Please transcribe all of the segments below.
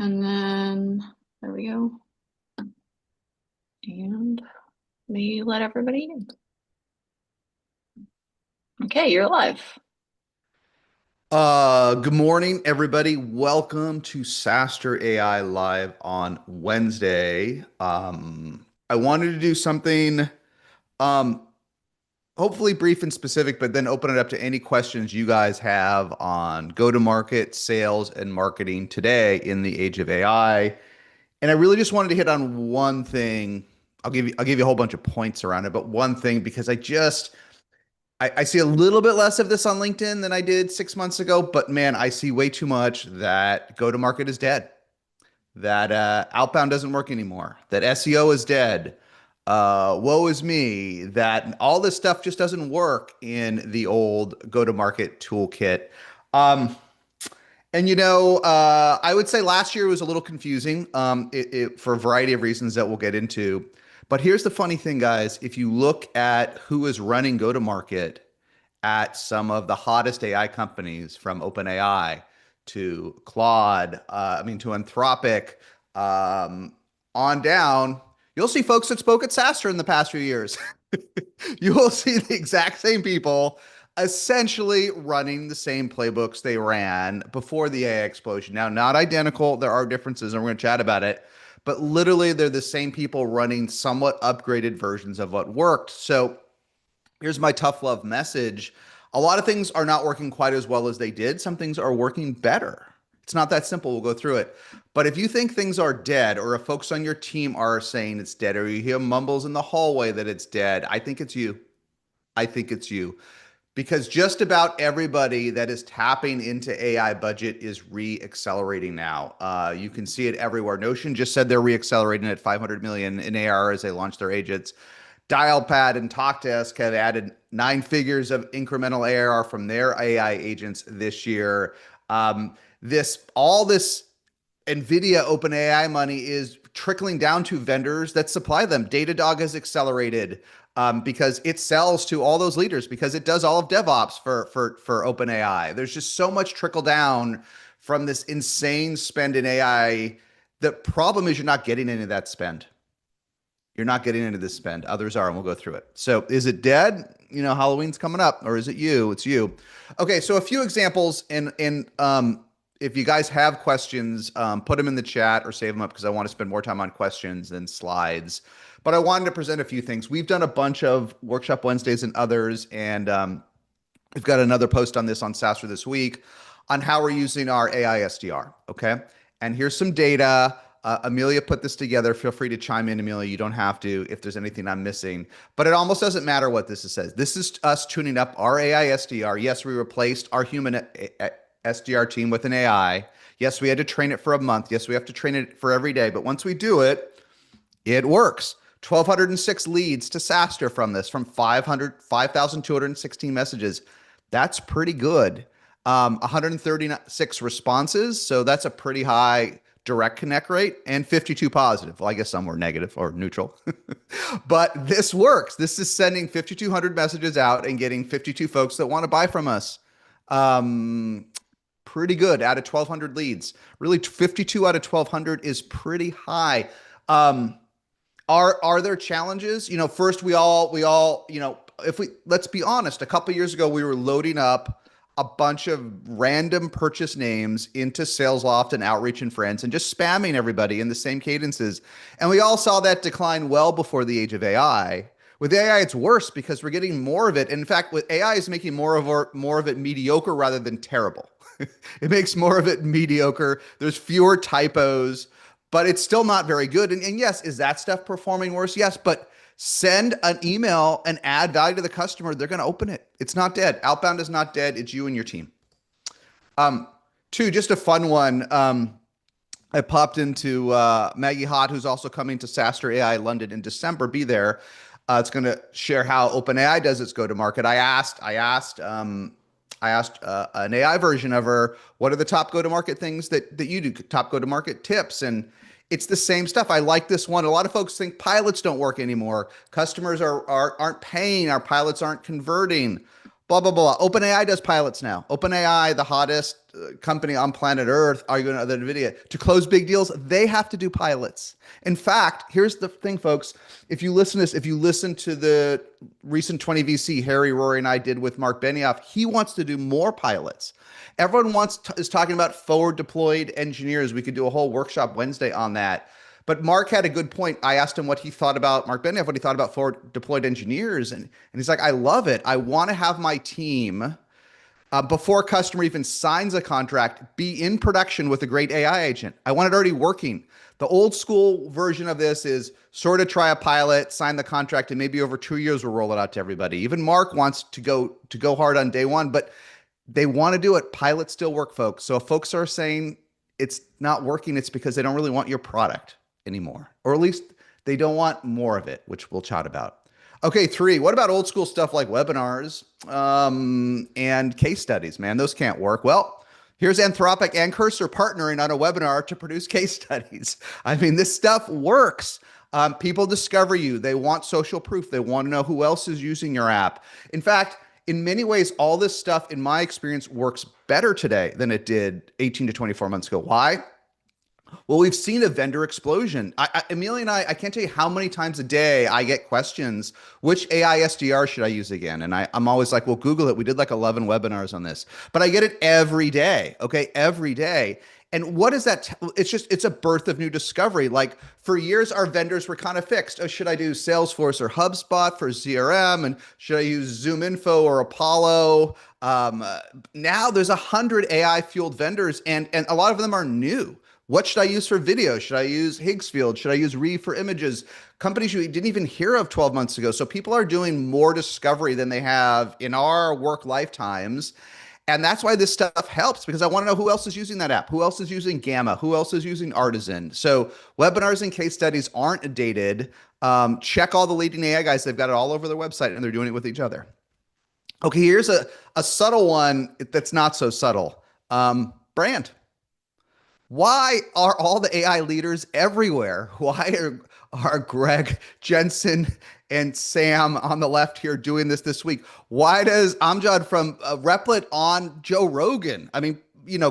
And then there we go. And we let everybody in. Okay, you're live. Good morning, everybody. Welcome to SaaStr AI Live on Wednesday. I wanted to do something, um, hopefully brief and specific, but then open it up to any questions you guys have on go-to-market, sales, and marketing today in the age of AI. And I really just wanted to hit on one thing. I'll give you a whole bunch of points around it, but one thing because I see a little bit less of this on LinkedIn than I did 6 months ago, but man, I see way too much that go to market is dead, that outbound doesn't work anymore, that SEO is dead. Woe is me, that all this stuff just doesn't work in the old go to market toolkit. Um, I would say last year was a little confusing for a variety of reasons that we'll get into. But here's the funny thing, guys. If you look at who is running go to market at some of the hottest AI companies, from OpenAI to Claude, to Anthropic, um, on down, you'll see folks that spoke at SaaStr in the past few years. You will see the exact same people essentially running the same playbooks they ran before the AI explosion. Now, not identical. There are differences, and we're going to chat about it. But literally, they're the same people running somewhat upgraded versions of what worked. So here's my tough love message. A lot of things are not working quite as well as they did. Some things are working better. It's not that simple. We'll go through it. But if you think things are dead, or if folks on your team are saying it's dead, or you hear mumbles in the hallway that it's dead, I think it's you. I think it's you. Because just about everybody that is tapping into AI budget is re-accelerating now. You can see it everywhere. Notion just said they're re-accelerating at 500 million in AR as they launch their agents. Dialpad and TalkDesk have added 9 figures of incremental ARR from their AI agents this year. All this NVIDIA OpenAI money is trickling down to vendors that supply them. Datadog has accelerated because it sells to all those leaders because it does all of DevOps for OpenAI. There's just so much trickle down from this insane spend in AI. The problem is you're not getting any of that spend. You're not getting into this spend. Others are, and we'll go through it. So is it dead? Halloween's coming up, or is it you? It's you. Okay, so a few examples, and if you guys have questions, put them in the chat or save them up because I want to spend more time on questions than slides. But I wanted to present a few things. We've done a bunch of workshop Wednesdays and others, and we've got another post on this on SaaStr this week on how we're using our AI SDR. Okay, and here's some data. Amelia put this together. Feel free to chime in, Amelia. You don't have to if there's anything I'm missing. But it almost doesn't matter what this says. This is us tuning up our AI SDR. Yes, we replaced our human SDR team with an AI. Yes, we had to train it for a month. Yes, we have to train it for every day. But once we do it, it works. 1,206 leads to SaaStr from this, from 5,216 messages. That's pretty good. 136 responses. So that's a pretty high direct connect rate, and 52 positive. Well, I guess some were negative or neutral. But this works. This is sending 5,200 messages out and getting 52 folks that want to buy from us. Pretty good out of 1,200 leads. Really, 52 out of 1,200 is pretty high. Are there challenges? First we all, if we let's be honest, a couple years ago we were loading up a bunch of random purchase names into SalesLoft and Outreach and Friends and just spamming everybody in the same cadences. And we all saw that decline well before the age of AI. With AI, it's worse because we're getting more of it. And in fact, with AI is making more of it mediocre rather than terrible. It makes more of it mediocre. There's fewer typos, but it's still not very good. And yes, is that stuff performing worse? Yes, but send an email and add value to the customer. They're going to open it. It's not dead. Outbound is not dead. It's you and your team. Two, just a fun one. I popped into Maggie Hott, who's also coming to SaaStr AI London in December. Be there. It's going to share how OpenAI does its go-to-market. I asked an AI version of her, what are the top go-to-market things that you do, top go-to-market tips? And it's the same stuff. I like this one. A lot of folks think pilots don't work anymore. Customers aren't paying. Our pilots aren't converting. Blah, blah, blah. OpenAI does pilots now. OpenAI, the hottest company on planet Earth arguing with NVIDIA. To close big deals, they have to do pilots. In fact, here's the thing, folks. If you listen to the recent 20 VC Harry, Rory, and I did with Mark Benioff, he wants to do more pilots. Everyone is talking about forward deployed engineers. We could do a whole workshop Wednesday on that. But Mark had a good point. I asked him Mark Benioff, what he thought about forward deployed engineers. And he's like, I love it. I want to have my team, before a customer even signs a contract, be in production with a great AI agent. I want it already working. The old school version of this is sort of try a pilot, sign the contract, and maybe over 2 years we'll roll it out to everybody. Even Mark wants to go hard on day one, but they want to do it. Pilots still work, folks. So if folks are saying it's not working, it's because they don't really want your product anymore, or at least they don't want more of it, which we'll chat about. Okay, 3, what about old school stuff like webinars and case studies? Man, those can't work. Well, here's Anthropic and Cursor partnering on a webinar to produce case studies. I mean, this stuff works. People discover you. They want social proof. They want to know who else is using your app. In fact, in many ways, all this stuff, in my experience, works better today than it did 18 to 24 months ago. Why? Well, we've seen a vendor explosion. Amelia and I can't tell you how many times a day I get questions, which AI SDR should I use again? And I'm always like, well, Google it. We did like 11 webinars on this, but I get it every day. Okay. Every day. And what is that? It's a birth of new discovery. Like for years, our vendors were kind of fixed. Oh, should I do Salesforce or HubSpot for CRM? And should I use ZoomInfo or Apollo? Now there's 100 AI fueled vendors, and a lot of them are new. What should I use for video? Should I use Higgsfield? Should I use Reeve for images? Companies you didn't even hear of 12 months ago. So people are doing more discovery than they have in our work lifetimes. And that's why this stuff helps, because I want to know who else is using that app, who else is using Gamma, who else is using Artisan. So webinars and case studies aren't dated. Check all the leading AI guys. They've got it all over their website, and they're doing it with each other. Okay, here's a subtle one that's not so subtle. Brand. Why are all the AI leaders everywhere? Why are Greg, Jensen, and Sam on the left here doing this week? Why does Amjad from Replit on Joe Rogan? I mean,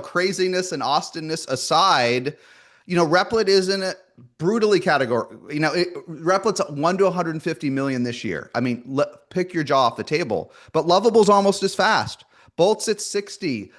craziness and Austenness aside, Replit is in a brutally category. Replit's 1 to 150 million this year. I mean, pick your jaw off the table. But Lovable's almost as fast. Bolt's at 60.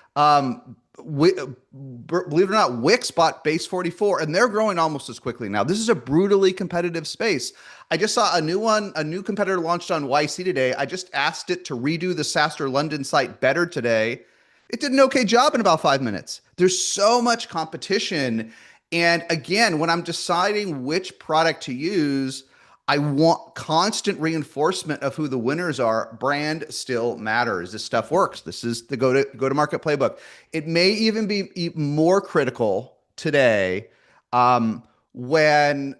Believe it or not, Wix bought Base 44, and they're growing almost as quickly now. This is a brutally competitive space. I just saw a new competitor launched on YC today. I just asked it to redo the SaaStr London site better today. It did an okay job in about 5 minutes. There's so much competition. And again, when I'm deciding which product to use, I want constant reinforcement of who the winners are. Brand still matters. This stuff works. This is the go-to-market playbook. It may even be more critical today when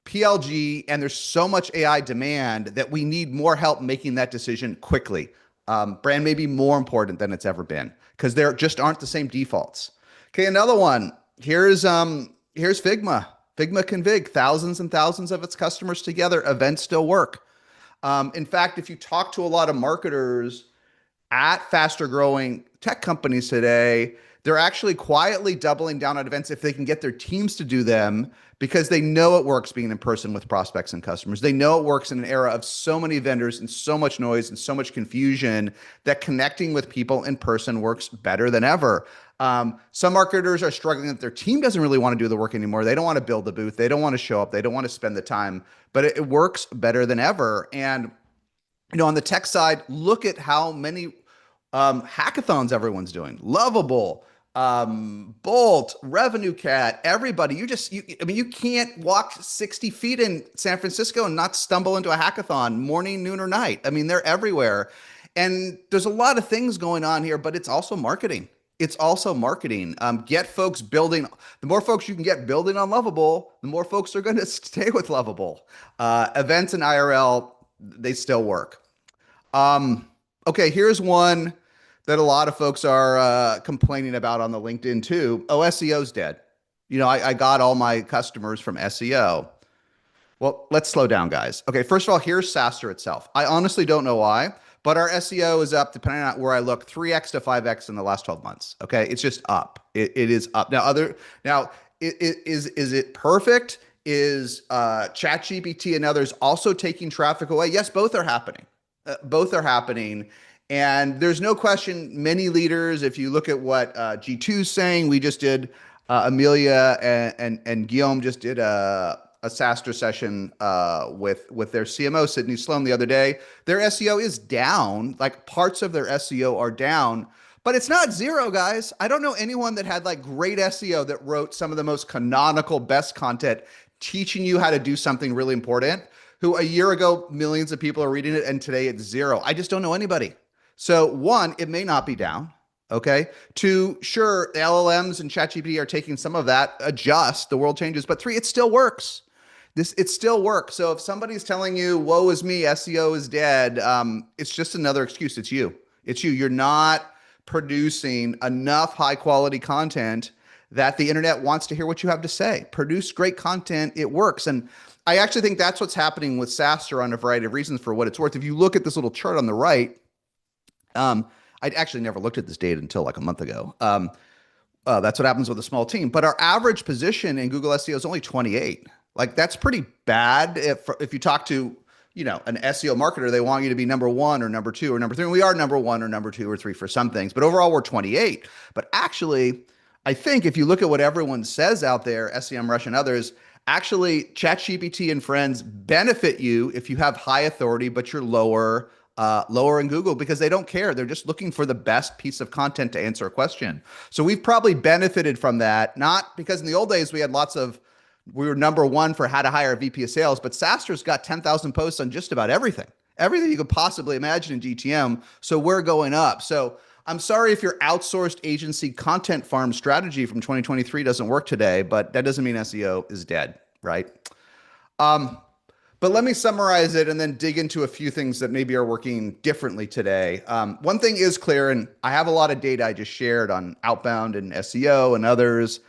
PLG, and there's so much AI demand that we need more help making that decision quickly. Brand may be more important than it's ever been, because there just aren't the same defaults. Okay, another one. Here's Figma. Figma Config, thousands and thousands of its customers together. Events still work. In fact, if you talk to a lot of marketers at faster growing tech companies today, they're actually quietly doubling down on events if they can get their teams to do them, because they know it works being in person with prospects and customers. They know it works in an era of so many vendors and so much noise and so much confusion that connecting with people in person works better than ever. Some marketers are struggling that their team doesn't really want to do the work anymore. They don't want to build the booth. They don't want to show up. They don't want to spend the time, but it works better than ever. And, on the tech side, look at how many hackathons everyone's doing. Lovable, Bolt, Revenue Cat, everybody. You can't walk 60 feet in San Francisco and not stumble into a hackathon morning, noon, or night. I mean, they're everywhere. And there's a lot of things going on here, but it's also marketing. It's also marketing. Get folks building. The more folks you can get building on Lovable, the more folks are going to stay with Lovable. Events and IRL, they still work. Okay, here's one that a lot of folks are complaining about on the LinkedIn too. Oh, SEO's dead. I got all my customers from SEO. Well, let's slow down, guys. Okay, first of all, here's SaaStr itself. I honestly don't know why, but our SEO is up, depending on where I look, 3x to 5x in the last 12 months. Okay, it's just up. It is up. Is it perfect? Is ChatGPT and others also taking traffic away? Yes, both are happening. Both are happening. And there's no question, many leaders, if you look at what G2 is saying, we just did, Amelia and Guillaume just did a SaaStr session with their CMO, Sydney Sloan, the other day. Their SEO is down, like parts of their SEO are down, but it's not zero, guys. I don't know anyone that had like great SEO that wrote some of the most canonical, best content teaching you how to do something really important, who a year ago, millions of people are reading it, and today it's zero. I just don't know anybody. So one, it may not be down. Okay. Two, sure, the LLMs and ChatGPT are taking some of that, adjust, the world changes. But three, it still works. It still works. So if somebody's telling you, woe is me, SEO is dead, it's just another excuse. It's you. It's you. You're not producing enough high quality content that the internet wants to hear what you have to say. Produce great content. It works. And I actually think that's what's happening with SaaStr on a variety of reasons for what it's worth. If you look at this little chart on the right, I'd actually never looked at this data until like a month ago. That's what happens with a small team. But our average position in Google SEO is only 28. Like that's pretty bad. If you talk to, an SEO marketer, they want you to be number one or number two or number three. And we are number one or number two or three for some things, but overall we're 28. But actually, I think if you look at what everyone says out there, SEMrush and others, actually ChatGPT and friends benefit you if you have high authority, but you're lower in Google, because they don't care. They're just looking for the best piece of content to answer a question. So we've probably benefited from that, not because in the old days we were number one for how to hire a VP of sales, but SaaStr's got 10,000 posts on just about everything you could possibly imagine in GTM. So we're going up. So I'm sorry if your outsourced agency content farm strategy from 2023 doesn't work today, but that doesn't mean SEO is dead, right? But let me summarize it and then dig into a few things that maybe are working differently today. One thing is clear, and I have a lot of data I just shared on Outbound and SEO and others.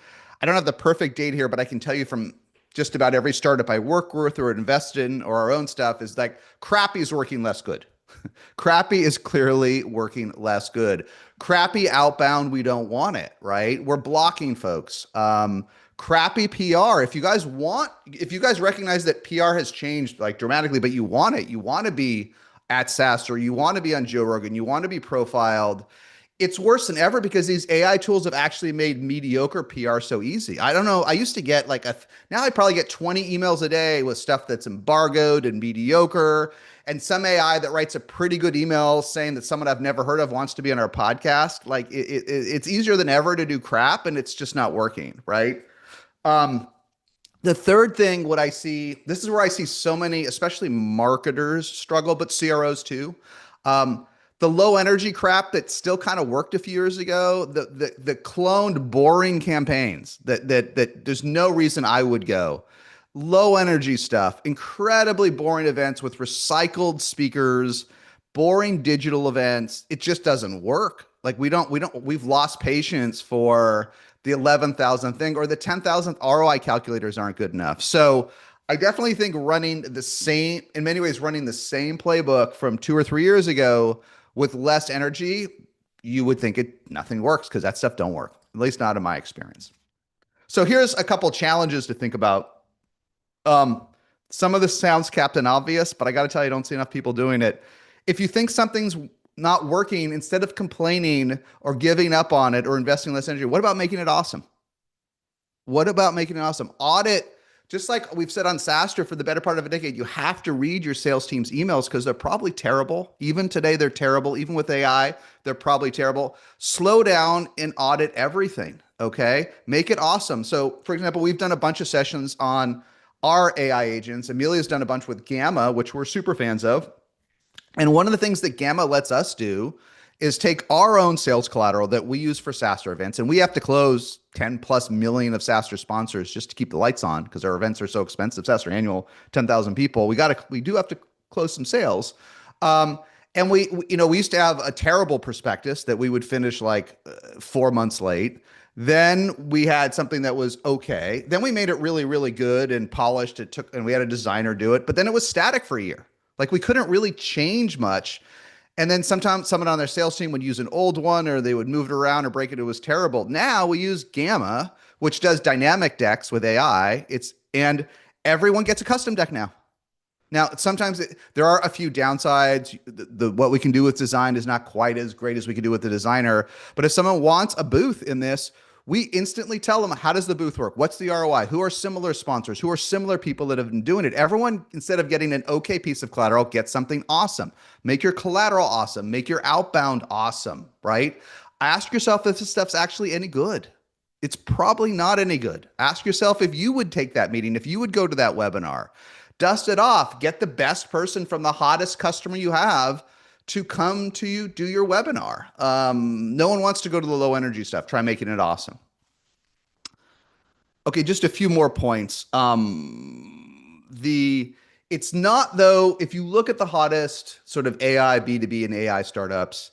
I don't have the perfect data here, but I can tell you from just about every startup I work with or invest in or our own stuff is like crappy is working less good. Crappy is clearly working less good. Crappy outbound, we don't want it, right? We're blocking folks. Crappy PR. If you guys recognize that PR has changed like dramatically, but you want it, you want to be at SaaStr, you want to be on Joe Rogan, you want to be profiled. It's worse than ever because these AI tools have actually made mediocre PR so easy. I don't know. I used to get now I probably get 20 emails a day with stuff that's embargoed and mediocre, and some AI that writes a pretty good email saying that someone I've never heard of wants to be on our podcast. Like it's easier than ever to do crap, and it's just not working, right? The third thing, what I see, this is where I see so many, especially marketers struggle, but CROs too. The low energy crap that still kind of worked a few years ago, the cloned boring campaigns that there's no reason I would go. Low energy stuff, incredibly boring events with recycled speakers, boring digital events. It just doesn't work. Like we've lost patience for the 11,000th thing, or the 10,000th ROI calculators aren't good enough. So I definitely think in many ways, running the same playbook from 2 or 3 years ago with less energy, you would think nothing works because that stuff don't work, at least not in my experience. So here's a couple challenges to think about. Some of this sounds Captain Obvious, but I got to tell you, I don't see enough people doing it. If you think something's not working, instead of complaining or giving up on it or investing less energy, what about making it awesome? Audit, just like we've said on SaaStr for the better part of a decade, you have to read your sales team's emails because they're probably terrible. Even today, they're terrible. Even with AI, they're probably terrible. Slow down and audit everything, okay? Make it awesome. So for example, we've done a bunch of sessions on our AI agents. Amelia's done a bunch with Gamma, which we're super fans of. And one of the things that Gamma lets us do is take our own sales collateral that we use for SaaStr events, and we have to close 10 plus million of SaaStr sponsors just to keep the lights on because our events are so expensive. SaaStr annual, 10,000 people. We do have to close some sales. And we used to have a terrible prospectus that we would finish like 4 months late. Then we had something that was okay. Then we made it really, really good and polished. And we had a designer do it, but then it was static for a year. Like we couldn't really change much. And then sometimes someone on their sales team would use an old one, or they would move it around or break it. It was terrible. Now we use Gamma, which does dynamic decks with AI. And everyone gets a custom deck now. Now, sometimes there are a few downsides. What we can do with design is not quite as great as we can do with the designer. But if someone wants a booth in this, we instantly tell them, how does the booth work? What's the ROI? Who are similar sponsors? Who are similar people that have been doing it? Everyone, instead of getting an okay piece of collateral, gets something awesome. Make your collateral awesome. Make your outbound awesome, right? Ask yourself if this stuff's actually any good. It's probably not any good. Ask yourself if you would take that meeting, if you would go to that webinar. Dust it off. Get the best person from the hottest customer you have to come to you, do your webinar. No one wants to go to the low energy stuff. Try making it awesome. Okay, just a few more points. It's not though, if you look at the hottest sort of AI, B2B and AI startups,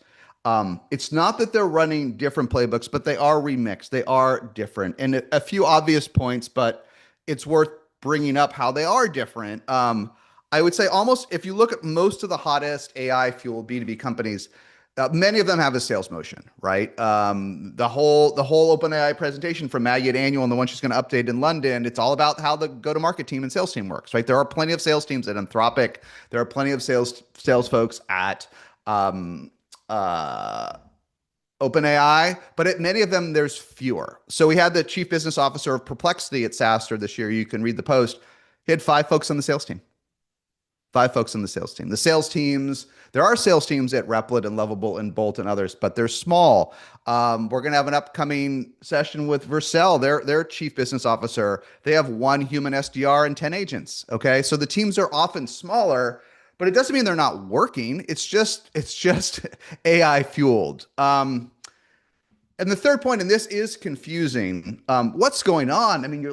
it's not that they're running different playbooks, but they are remixed. They are different. And a few obvious points, but it's worth bringing up how they are different. I would say almost, if you look at most of the hottest AI fueled B2B companies, many of them have a sales motion, right? The whole OpenAI presentation from Maggie at Annual and the one she's going to update in London, it's all about how the go-to-market team and sales team works, right? There are plenty of sales teams at Anthropic. There are plenty of sales folks at OpenAI, but at many of them, there's fewer. So we had the chief business officer of Perplexity at SaaStr this year. You can read the post. He had 5 folks on the sales team. 5 folks on the sales team. The sales teams, there are sales teams at Replit and Lovable and Bolt and others, but they're small. We're going to have an upcoming session with Vercel, their chief business officer. They have 1 human SDR and 10 agents. Okay. So the teams are often smaller, but it doesn't mean they're not working. It's just AI fueled. And the third point, and this is confusing, what's going on? I mean,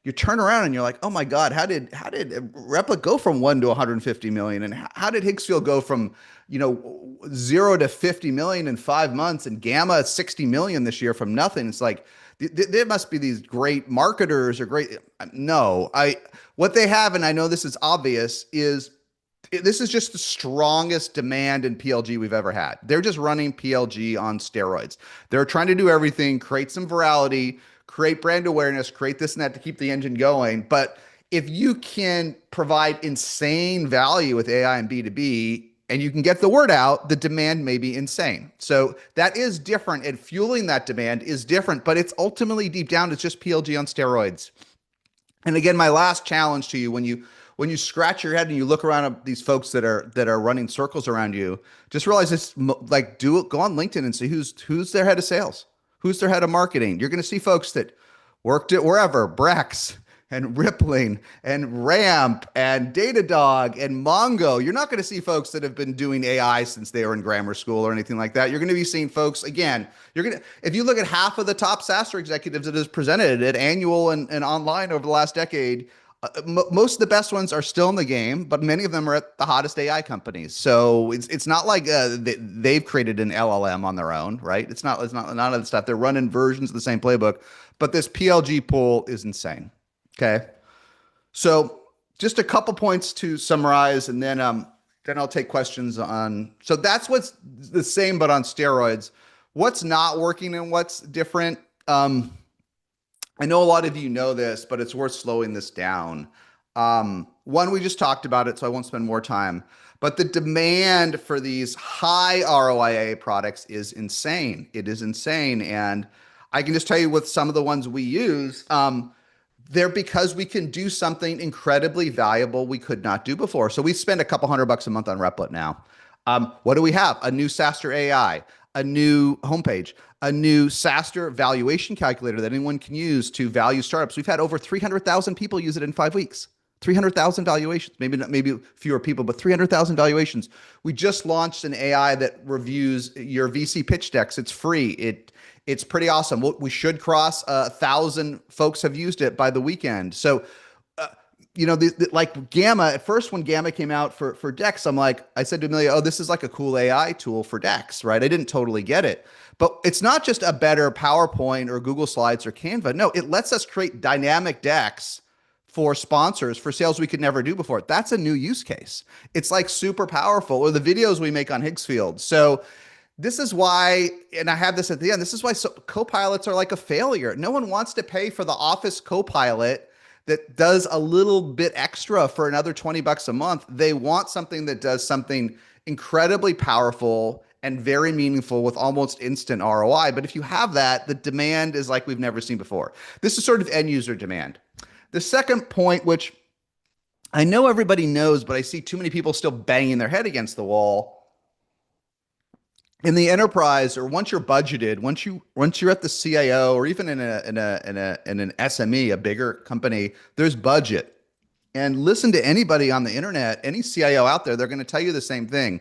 you turn around and you're like, oh my God, how did Replit go from 1 to 150 million? And how did Higgsfield go from, 0 to 50 million in 5 months, and Gamma 60 million this year from nothing? It's like, there must be these great marketers or great, no, what they have, and I know this is obvious, is this is just the strongest demand in PLG we've ever had. They're just running PLG on steroids. They're trying to do everything, create some virality, create brand awareness, create this and that to keep the engine going. But if you can provide insane value with AI and B2B, and you can get the word out, the demand may be insane. So that is different, and fueling that demand is different, but it's ultimately deep down, it's just PLG on steroids. And again, my last challenge to you, when you scratch your head and you look around at these folks that are running circles around you, just realize this, like, go on LinkedIn and see who's their head of sales, who's their head of marketing. You're going to see folks that worked at wherever, Brex and Rippling and Ramp and Datadog and Mongo. You're not going to see folks that have been doing AI since they were in grammar school or anything like that. You're going to be seeing folks, again, if you look at half of the top SaaStr executives that is presented at Annual and online over the last decade, most of the best ones are still in the game, but many of them are at the hottest AI companies. So it's not like they've created an LLM on their own, right? It's not none of the stuff. They're running versions of the same playbook, but this PLG pool is insane. Okay, so just a couple points to summarize, and then I'll take questions on. So that's what's the same but on steroids. What's not working and what's different? I know a lot of you know this, but it's worth slowing this down. One, we just talked about it, so I won't spend more time. But the demand for these high ROIA products is insane. It is insane. And I can just tell you with some of the ones we use, they're because we can do something incredibly valuable we could not do before. So we spend a couple $100 a month on Replit now. What do we have? A new SaaStr AI, a new homepage, a new SaaStr valuation calculator that anyone can use to value startups. We've had over 300,000 people use it in 5 weeks. 300,000 valuations, maybe fewer people, but 300,000 valuations. We just launched an AI that reviews your VC pitch decks. It's free. It's pretty awesome. We should cross 1,000 folks have used it by the weekend. So, like Gamma, at first when Gamma came out for decks, I said to Amelia, oh, this is like a cool AI tool for decks, right? I didn't totally get it. But it's not just a better PowerPoint or Google Slides or Canva. No, it lets us create dynamic decks for sponsors for sales we could never do before. That's a new use case. It's like super powerful, or the videos we make on Higgsfield. So this is why, and I have this at the end, this is why copilots are like a failure. No one wants to pay for the office copilot that does a little bit extra for another 20 bucks a month. They want something that does something incredibly powerful and very meaningful with almost instant ROI. But if you have that, the demand is like we've never seen before. This is sort of end user demand. The second point, which I know everybody knows, but I see too many people still banging their head against the wall. In the enterprise, or once you're budgeted, once you're at the CIO, or even in an SME, a bigger company, there's budget. And listen to anybody on the internet, any CIO out there, they're going to tell you the same thing.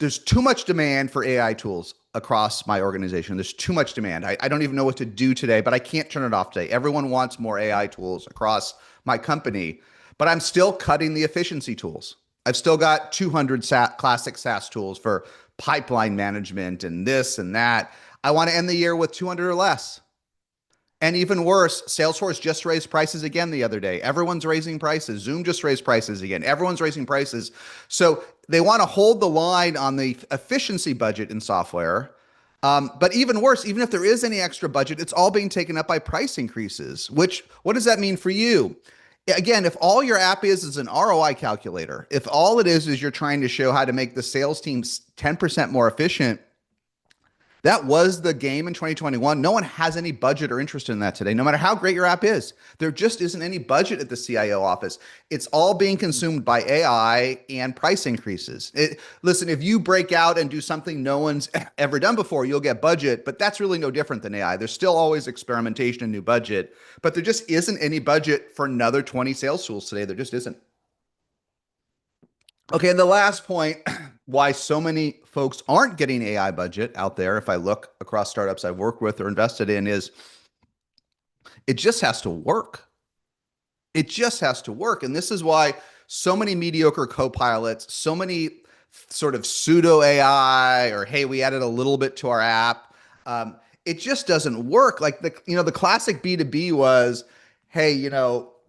There's too much demand for AI tools across my organization. There's too much demand. I don't even know what to do today, but I can't turn it off today. Everyone wants more AI tools across my company, but I'm still cutting the efficiency tools. I've still got 200 classic SaaS tools for pipeline management and this and that. I want to end the year with 200 or less. And even worse, Salesforce just raised prices again the other day. Everyone's raising prices. Zoom just raised prices again. Everyone's raising prices. So they want to hold the line on the efficiency budget in software. But even worse, even if there is any extra budget, it's all being taken up by price increases, what does that mean for you? Again, if all your app is an ROI calculator, if all it is you're trying to show how to make the sales team 10% more efficient, that was the game in 2021. No one has any budget or interest in that today, no matter how great your app is. There just isn't any budget at the CIO office. It's all being consumed by AI and price increases. Listen, if you break out and do something no one's ever done before, you'll get budget, but that's really no different than AI. There's still always experimentation and new budget, but there just isn't any budget for another 20 sales tools today. There just isn't. Okay, and the last point, why so many folks aren't getting AI budget out there, if I look across startups I've worked with or invested in, is it just has to work. It just has to work. And this is why so many mediocre copilots, so many sort of pseudo AI, or hey, we added a little bit to our app. It just doesn't work. Like the classic B2B was, hey,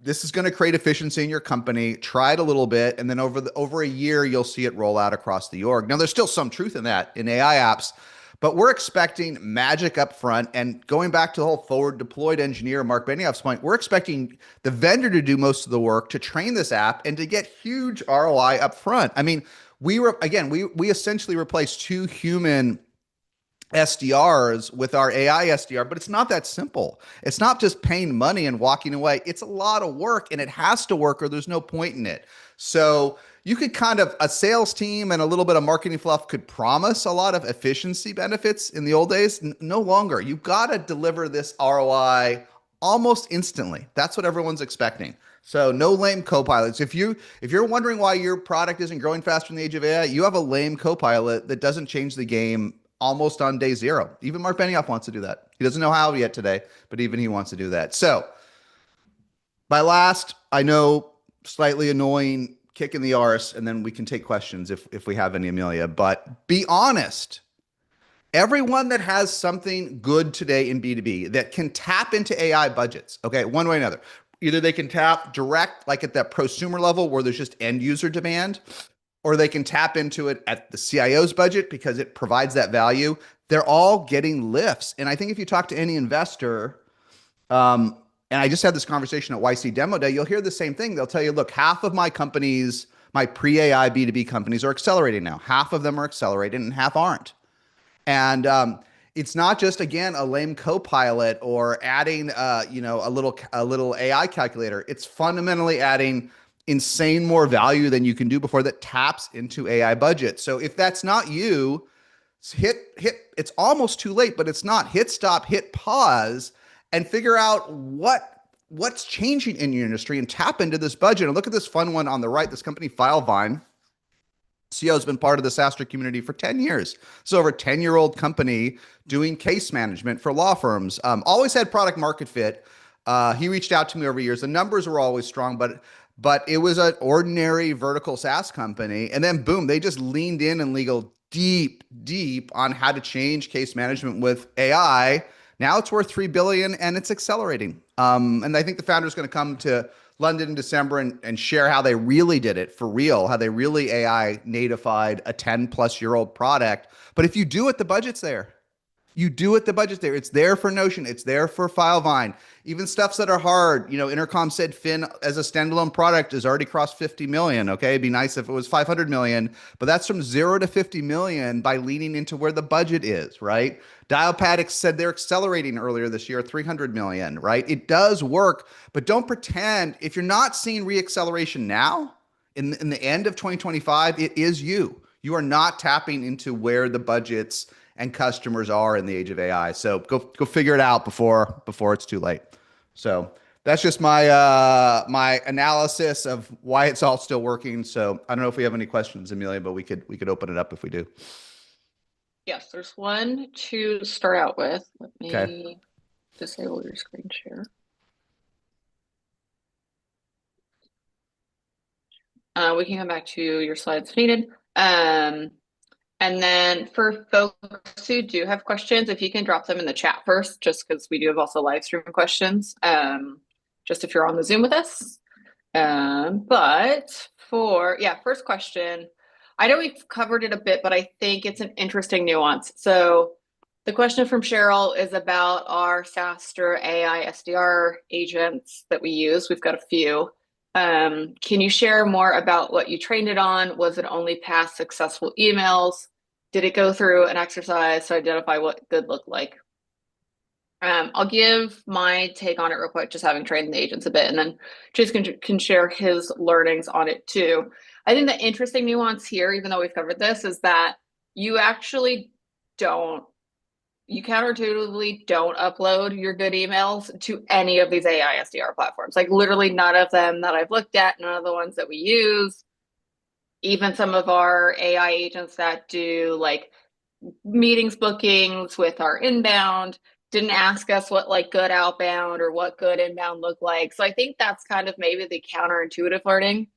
this is going to create efficiency in your company. Try it a little bit, and then over a year, you'll see it roll out across the org. Now, there's still some truth in that in AI apps, but we're expecting magic up front. And going back to the whole forward deployed engineer, Mark Benioff's point, we're expecting the vendor to do most of the work to train this app and to get huge ROI up front. I mean, we essentially replaced 2 human SDRs with our AI SDR, but it's not that simple. It's not just paying money and walking away. It's a lot of work, and it has to work or there's no point in it. So you could a sales team and a little bit of marketing fluff could promise a lot of efficiency benefits in the old days. No longer. You've got to deliver this ROI almost instantly. That's what everyone's expecting. So no lame copilots. If you're wondering why your product isn't growing faster in the age of AI, you have a lame copilot that doesn't change the game almost on day 0. Even Mark Benioff wants to do that. He doesn't know how yet today, but even he wants to do that. So my last, I know, slightly annoying kick in the arse, and then we can take questions if we have any, Amelia, but be honest. Everyone that has something good today in B2B that can tap into AI budgets, okay, one way or another, either they can tap direct, like at that prosumer level where there's just end user demand, or they can tap into it at the CIO's budget because it provides that value. They're all getting lifts. And I think if you talk to any investor, and I just had this conversation at YC Demo Day, you'll hear the same thing. They'll tell you, look, half of my companies, my pre-AI B2B companies are accelerating now. Half of them are accelerating and half aren't. And it's not just, again, a lame copilot or adding, a little AI calculator. It's fundamentally adding insane more value than you can do before that taps into AI budget. So if that's not you, it's almost too late, but it's not. Hit stop, hit pause, and figure out what's changing in your industry and tap into this budget. And look at this fun one on the right, this company Filevine. CEO has been part of the SaaStr community for 10 years. So over a 10-year-old company doing case management for law firms. Always had product market fit. He reached out to me over years. The numbers were always strong, but it was an ordinary vertical SaaS company. And then boom, they just leaned in and legal deep on how to change case management with AI. Now it's worth 3 billion and it's accelerating. And I think the founder is going to come to London in December and share how they really did it for real, how they really AI natified a 10-plus-year-old product. But if you do it, the budget's there. You do it, the budget's there. It's there for Notion. It's there for Filevine. Even stuffs that are hard. Intercom said Fin as a standalone product has already crossed 50 million. Okay. It'd be nice if it was 500 million, but that's from 0 to 50 million by leaning into where the budget is, right? Dialpad said they're accelerating earlier this year, 300 million, right? It does work, but don't pretend if you're not seeing reacceleration now in the end of 2025, it is you. You are not tapping into where the budgets and customers are in the age of AI. So go figure it out before it's too late. So that's just my my analysis of why it's all still working. So I don't know if we have any questions, Amelia, but we could open it up if we do. Yes, there's one to start out with. Let Okay. me disable your screen share. We can come back to your slides if needed. And then for folks who do have questions, if you can drop them in the chat first, just because we do have also live stream questions, just if you're on the Zoom with us. But first question, I know we've covered it a bit, but I think it's an interesting nuance. So the question from Cheryl is about our SaaStr AI SDR agents that we use. We've got a few. Can you share more about what you trained it on? Was it only past successful emails? Did it go through an exercise to identify what good looked like? I'll give my take on it real quick, just having trained the agents a bit, and then Jason can share his learnings on it too. I think the interesting nuance here, even though we've covered this, is that you actually counterintuitively don't upload your good emails to any of these AI SDR platforms. Like literally none of them that I've looked at, none of the ones that we use, even some of our AI agents that do like meetings bookings with our inbound didn't ask us what like good outbound or what good inbound look like. So I think that's kind of maybe the counterintuitive learning.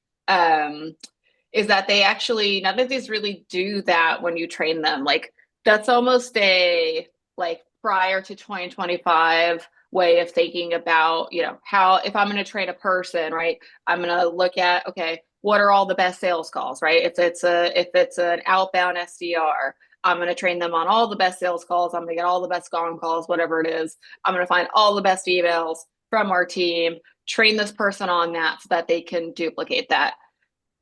Is that they actually, none of these really do that when you train them. Like that's almost a like prior to 2025 way of thinking about, how, if I'm going to train a person, right, I'm going to look at, okay, what are all the best sales calls, right? If it's an outbound SDR, I'm going to train them on all the best sales calls. I'm going to get all the best gong calls, whatever it is. I'm going to find all the best emails from our team, train this person on that so that they can duplicate that.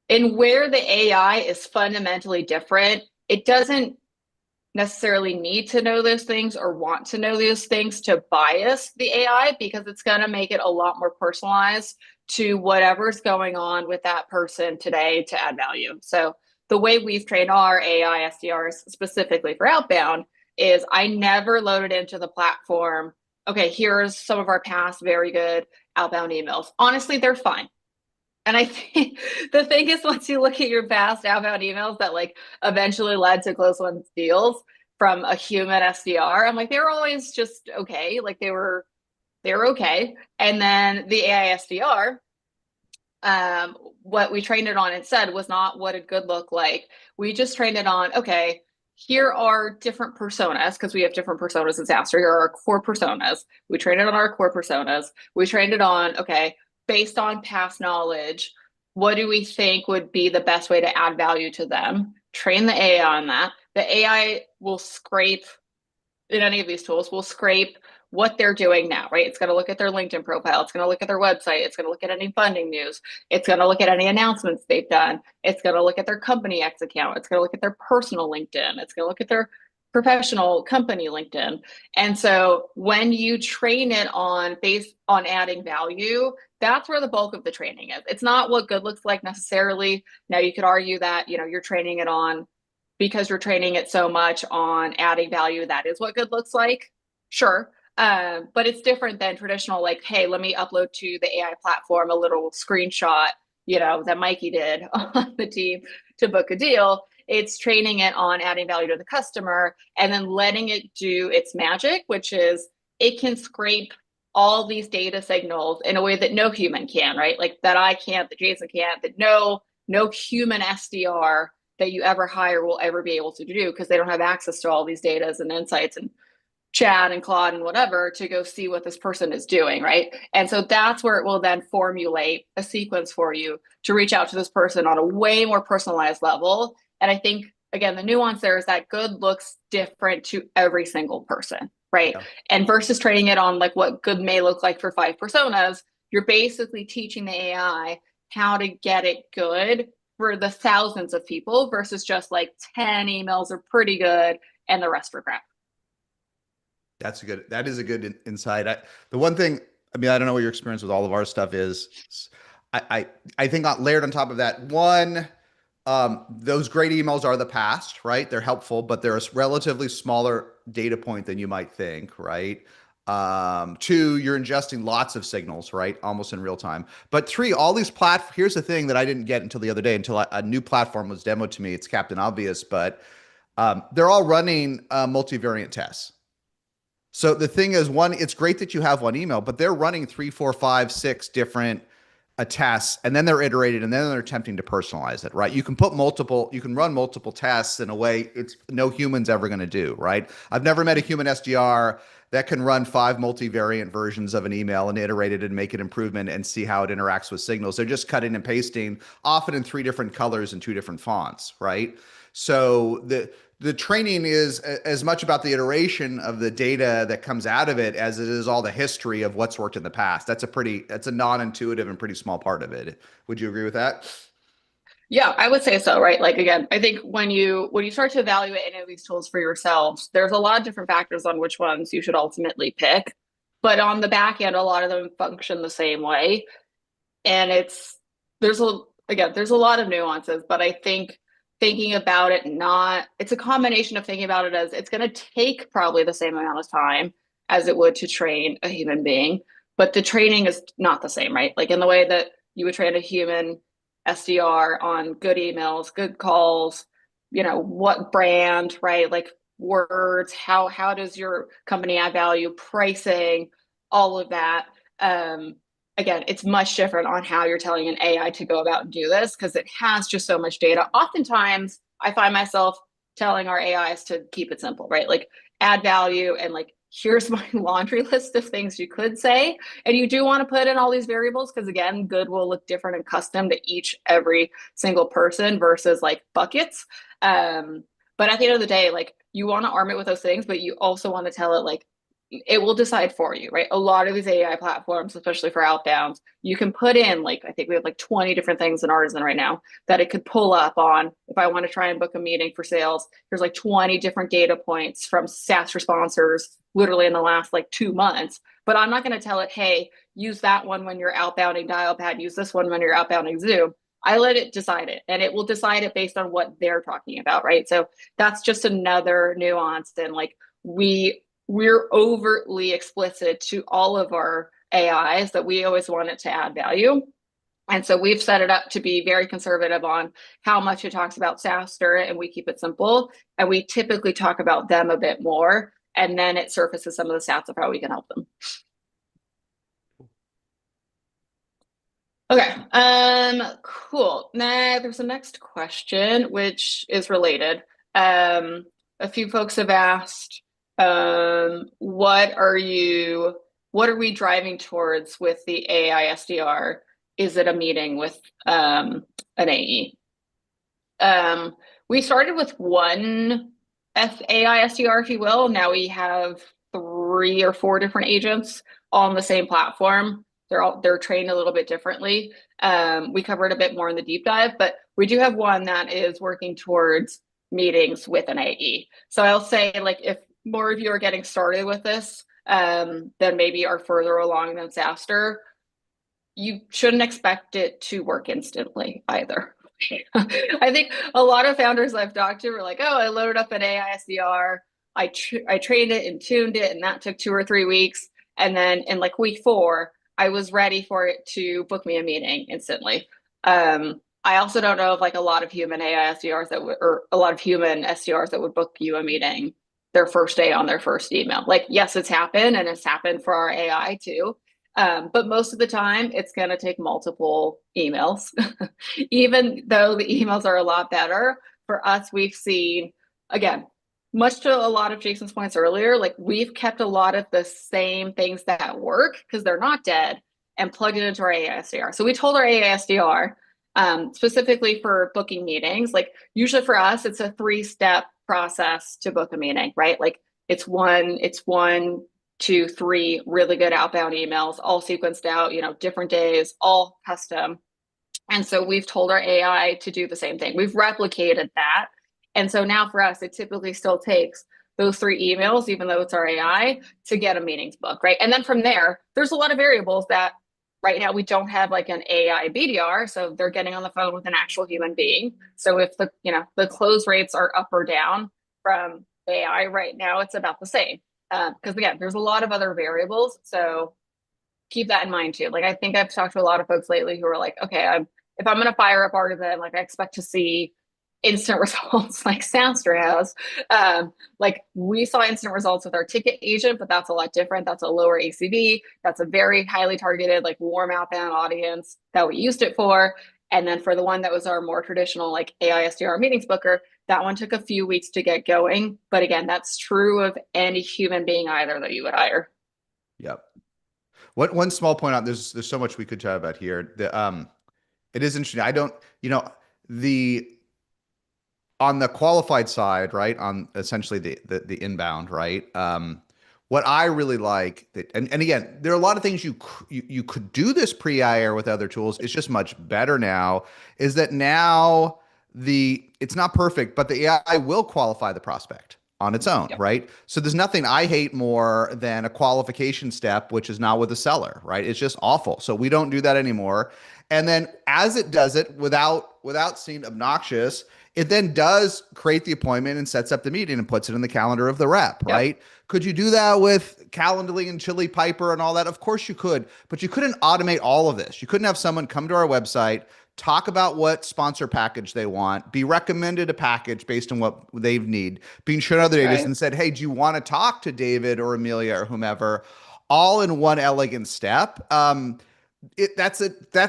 And where the AI is fundamentally different, it doesn't necessarily need to know those things or want to know those things to bias the AI, because it's going to make it a lot more personalized to whatever's going on with that person today to add value. So the way we've trained our AI SDRs specifically for outbound is I never loaded into the platform, okay, here's some of our past very good outbound emails. Honestly, they're fine. And I think the thing is, once you look at your past outbound emails that like eventually led to close won deals from a human SDR, I'm like, they were always just okay. Like they were okay. And then the AI SDR, what we trained it on instead was not what it could look like. We just trained it on, okay, here are different personas, because we have different personas in SaaStr. Here are our core personas. We trained it on our core personas. We trained it on, okay, based on past knowledge, what do we think would be the best way to add value to them? Train the AI on that. The AI will scrape, in any of these tools, will scrape what they're doing now, right? It's going to look at their LinkedIn profile. It's going to look at their website. It's going to look at any funding news. It's going to look at any announcements they've done. It's going to look at their company X account. It's going to look at their personal LinkedIn. It's going to look at their professional company LinkedIn. And so when you train it on based on adding value, that's where the bulk of the training is. It's not what good looks like necessarily. Now you could argue that, you're training it on, because you're training it so much on adding value, that is what good looks like. Sure. But it's different than traditional, like, hey, let me upload to the AI platform a little screenshot, that Mikey did on the team to book a deal. It's training it on adding value to the customer and then letting it do its magic, which is it can scrape all these data signals in a way that no human can, right? Like that I can't, that Jason can't, that no human SDR that you ever hire will ever be able to do, because they don't have access to all these data and insights and Chat and Claude and whatever to go see what this person is doing, right? And so that's where it will then formulate a sequence for you to reach out to this person on a way more personalized level. And I think, again, the nuance there is that good looks different to every single person, right? Yeah. And versus training it on like what good may look like for 5 personas, you're basically teaching the AI how to get it good for the thousands of people versus just like 10 emails are pretty good and the rest are crap. That is a good insight. The one thing, I mean, I don't know what your experience with all of our stuff is. I think layered on top of that, one, those great emails are the past, right? They're helpful, but they're a relatively smaller data point than you might think, right? Two, you're ingesting lots of signals, right? Almost in real time. But three, all these here's the thing that I didn't get until the other day, until a new platform was demoed to me. It's Captain Obvious, but they're all running multivariate tests. So the thing is, one, it's great that you have one email, but they're running 3, 4, 5, 6 different tests, and then they're iterated, and then they're attempting to personalize it, right? You can run multiple tests in a way it's no human's ever going to do, right? I've never met a human SDR that can run 5 multivariant versions of an email and iterate it and make an improvement and see how it interacts with signals. They're just cutting and pasting, often in 3 different colors and 2 different fonts, right? So the training is as much about the iteration of the data that comes out of it as it is all the history of what's worked in the past. That's a non-intuitive and pretty small part of it. Would you agree with that? Yeah, I would say so, right? Like again, I think when you start to evaluate any of these tools for yourselves, there's a lot of different factors on which ones you should ultimately pick. But on the back end, a lot of them function the same way. And there's a there's a lot of nuances, but I think thinking about it not it's a combination of thinking about it as it's going to take probably the same amount of time as it would to train a human being, but the training is not the same, right? Like in the way that you would train a human SDR on good emails, good calls, what brand, right? Like words, how does your company add value, pricing, all of that. Again, it's much different on how you're telling an AI to go about and do this because it has just so much data. Oftentimes, I find myself telling our AIs to keep it simple, right? Like add value and like, here's my laundry list of things you could say. And you do want to put in all these variables because, again, good will look different and custom to every single person versus like buckets. But at the end of the day, like you want to arm it with those things, but you also want to tell it like, it will decide for you, right? A lot of these AI platforms, especially for outbounds, you can put in like, I think we have like 20 different things in Artisan right now that it could pull up on. If I want to try and book a meeting for sales, there's like 20 different data points from SaaStr sponsors literally in the last like 2 months. But I'm not going to tell it, hey, use that one when you're outbounding Dialpad, use this one when you're outbounding Zoom. I let it decide it, and it will decide it based on what they're talking about, right? So that's just another nuance. And like we're overtly explicit to all of our AIs that we always want it to add value. And so we've set it up to be very conservative on how much it talks about SaaStr, and we keep it simple. And we typically talk about them a bit more, and then it surfaces some of the stats of how we can help them. Okay, cool. Now there's a next question, which is related. A few folks have asked, what are we driving towards with the AI SDR? Is it a meeting with an AE? We started with one AI SDR, if you will. Now we have 3 or 4 different agents on the same platform. They're trained a little bit differently. We covered a bit more in the deep dive, but we do have one that is working towards meetings with an AE. So I'll say, like, if more of you are getting started with this, then maybe are further along than SaaStr, you shouldn't expect it to work instantly either. I think a lot of founders I've talked to were like, oh, I loaded up an AI SDR, I trained it and tuned it, and that took 2 or 3 weeks. And then in like week 4, I was ready for it to book me a meeting instantly. I also don't know of like a lot of human AI SDRs or a lot of human SDRs that would book you a meeting their first day on their first email. Like, yes, it's happened, and it's happened for our AI too. But most of the time, it's going to take multiple emails. Even though the emails are a lot better, for us, we've seen, again, much to a lot of Jason's points earlier, like we've kept a lot of the same things that work because they're not dead and plugged it into our AI SDR. So we told our AI SDR, specifically for booking meetings, like usually for us, it's a 3-step process to book a meeting, right? Like it's one, two, three really good outbound emails, all sequenced out, different days, all custom. And so we've told our AI to do the same thing. We've replicated that. And so now for us, it typically still takes those 3 emails, even though it's our AI, to get a meetings book, right? And then from there, there's a lot of variables that right now we don't have like an AI BDR. So they're getting on the phone with an actual human being. So if the close rates are up or down from AI right now, it's about the same. Because again, there's a lot of other variables. So keep that in mind too. Like I think I've talked to a lot of folks lately who are like, okay, if I'm going to fire up Artisan, like I expect to see instant results like SaaStr has. Like we saw instant results with our ticket agent, but that's a lot different. That's a lower ACV. That's a very highly targeted, like warm outbound audience that we used it for. And then for the one that was our more traditional, like AI SDR meetings booker, that one took a few weeks to get going. But again, that's true of any human being either that you would hire. Yep. One small point out, there's so much we could chat about here. It is interesting. I don't, the on the qualified side, right? On essentially the inbound, right? What I really like that, and again, there are a lot of things you could do this pre-IR with other tools. It's just much better now. Is that now it's not perfect, but the AI will qualify the prospect on its own, Yep. right? So there's nothing I hate more than a qualification step, which is not with the seller, right? It's just awful. So we don't do that anymore. And then as it does it without seeming obnoxious, it then does create the appointment and sets up the meeting and puts it in the calendar of the rep, Yep. right? Could you do that with Calendly and Chili Piper and all that? Of course you could, but you couldn't automate all of this. You couldn't have someone come to our website, talk about what sponsor package they want, be recommended a package based on what they need, being shown other data Right. and said, hey, do you want to talk to David or Amelia or whomever, all in one elegant step? That's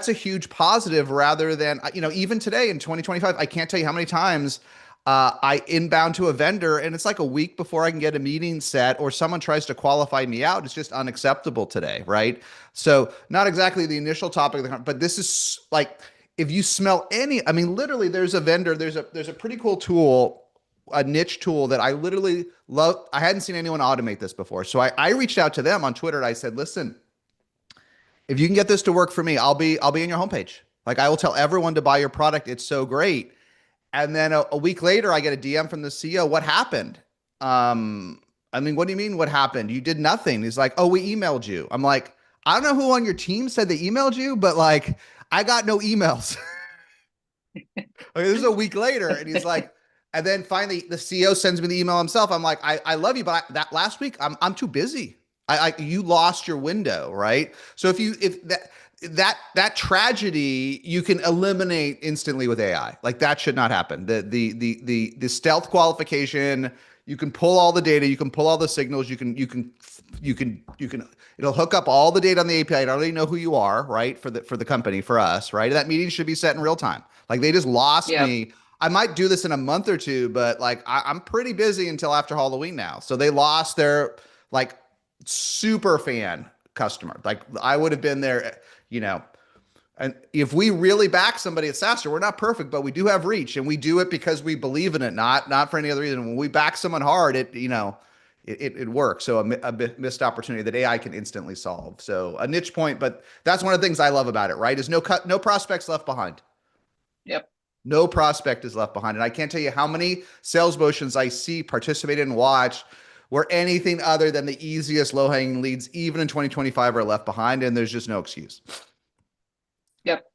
a huge positive rather than, even today in 2025, I can't tell you how many times I inbound to a vendor and it's like a week before I can get a meeting set or someone tries to qualify me out. It's just unacceptable today, right? So not exactly the initial topic of the, but this is like, if you smell I mean, literally there's a vendor, there's a pretty cool tool, a niche tool that I literally love. I hadn't seen anyone automate this before. So I reached out to them on Twitter and I said, listen, if you can get this to work for me, I'll be in your homepage. Like I will tell everyone to buy your product. It's so great. And then a week later, I get a DM from the CEO. What happened? I mean, what do you mean? What happened? You did nothing. He's like, oh, we emailed you. I'm like, I don't know who on your team said they emailed you, but like, I got no emails. Like, this is a week later, and he's like, and then finally the CEO sends me the email himself. I'm like, I love you, but that last week I'm too busy. You lost your window, right? So if that tragedy you can eliminate instantly with AI. Like that should not happen. The stealth qualification, you can pull all the data, you can pull all the signals, it'll hook up all the data on the API. I already know who you are, right? For the company, for us, right? That meeting should be set in real time. Like they just lost Yep. me. I might do this in a month or two, but like I'm pretty busy until after Halloween now. So they lost their like super fan customer. Like I would have been there, you know. And if we really back somebody at SaaStr, we're not perfect, but we do have reach, and we do it because we believe in it, not for any other reason. When we back someone hard, it works. So a missed opportunity that AI can instantly solve. So a niche point, but that's one of the things I love about it. Right? Is no prospects left behind. Yep. No prospect is left behind. And I can't tell you how many sales motions I see, participate in, and watch where anything other than the easiest low-hanging leads, even in 2025, are left behind, and there's just no excuse. Yep.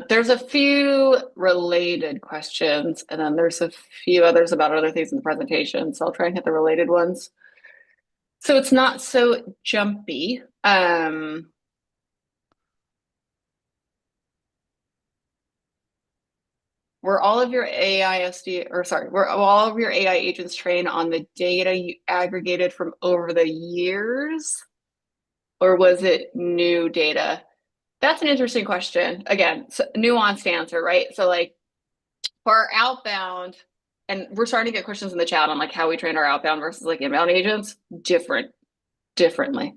There's a few related questions, and then there's a few others about other things in the presentation. So I'll try and hit the related ones. So it's not so jumpy. Were all of your were all of your AI agents trained on the data you aggregated from over the years, or was it new data? That's an interesting question. Again, nuanced answer, right? So like for our outbound and we're starting to get questions in the chat on like how we train our outbound versus like inbound agents differently.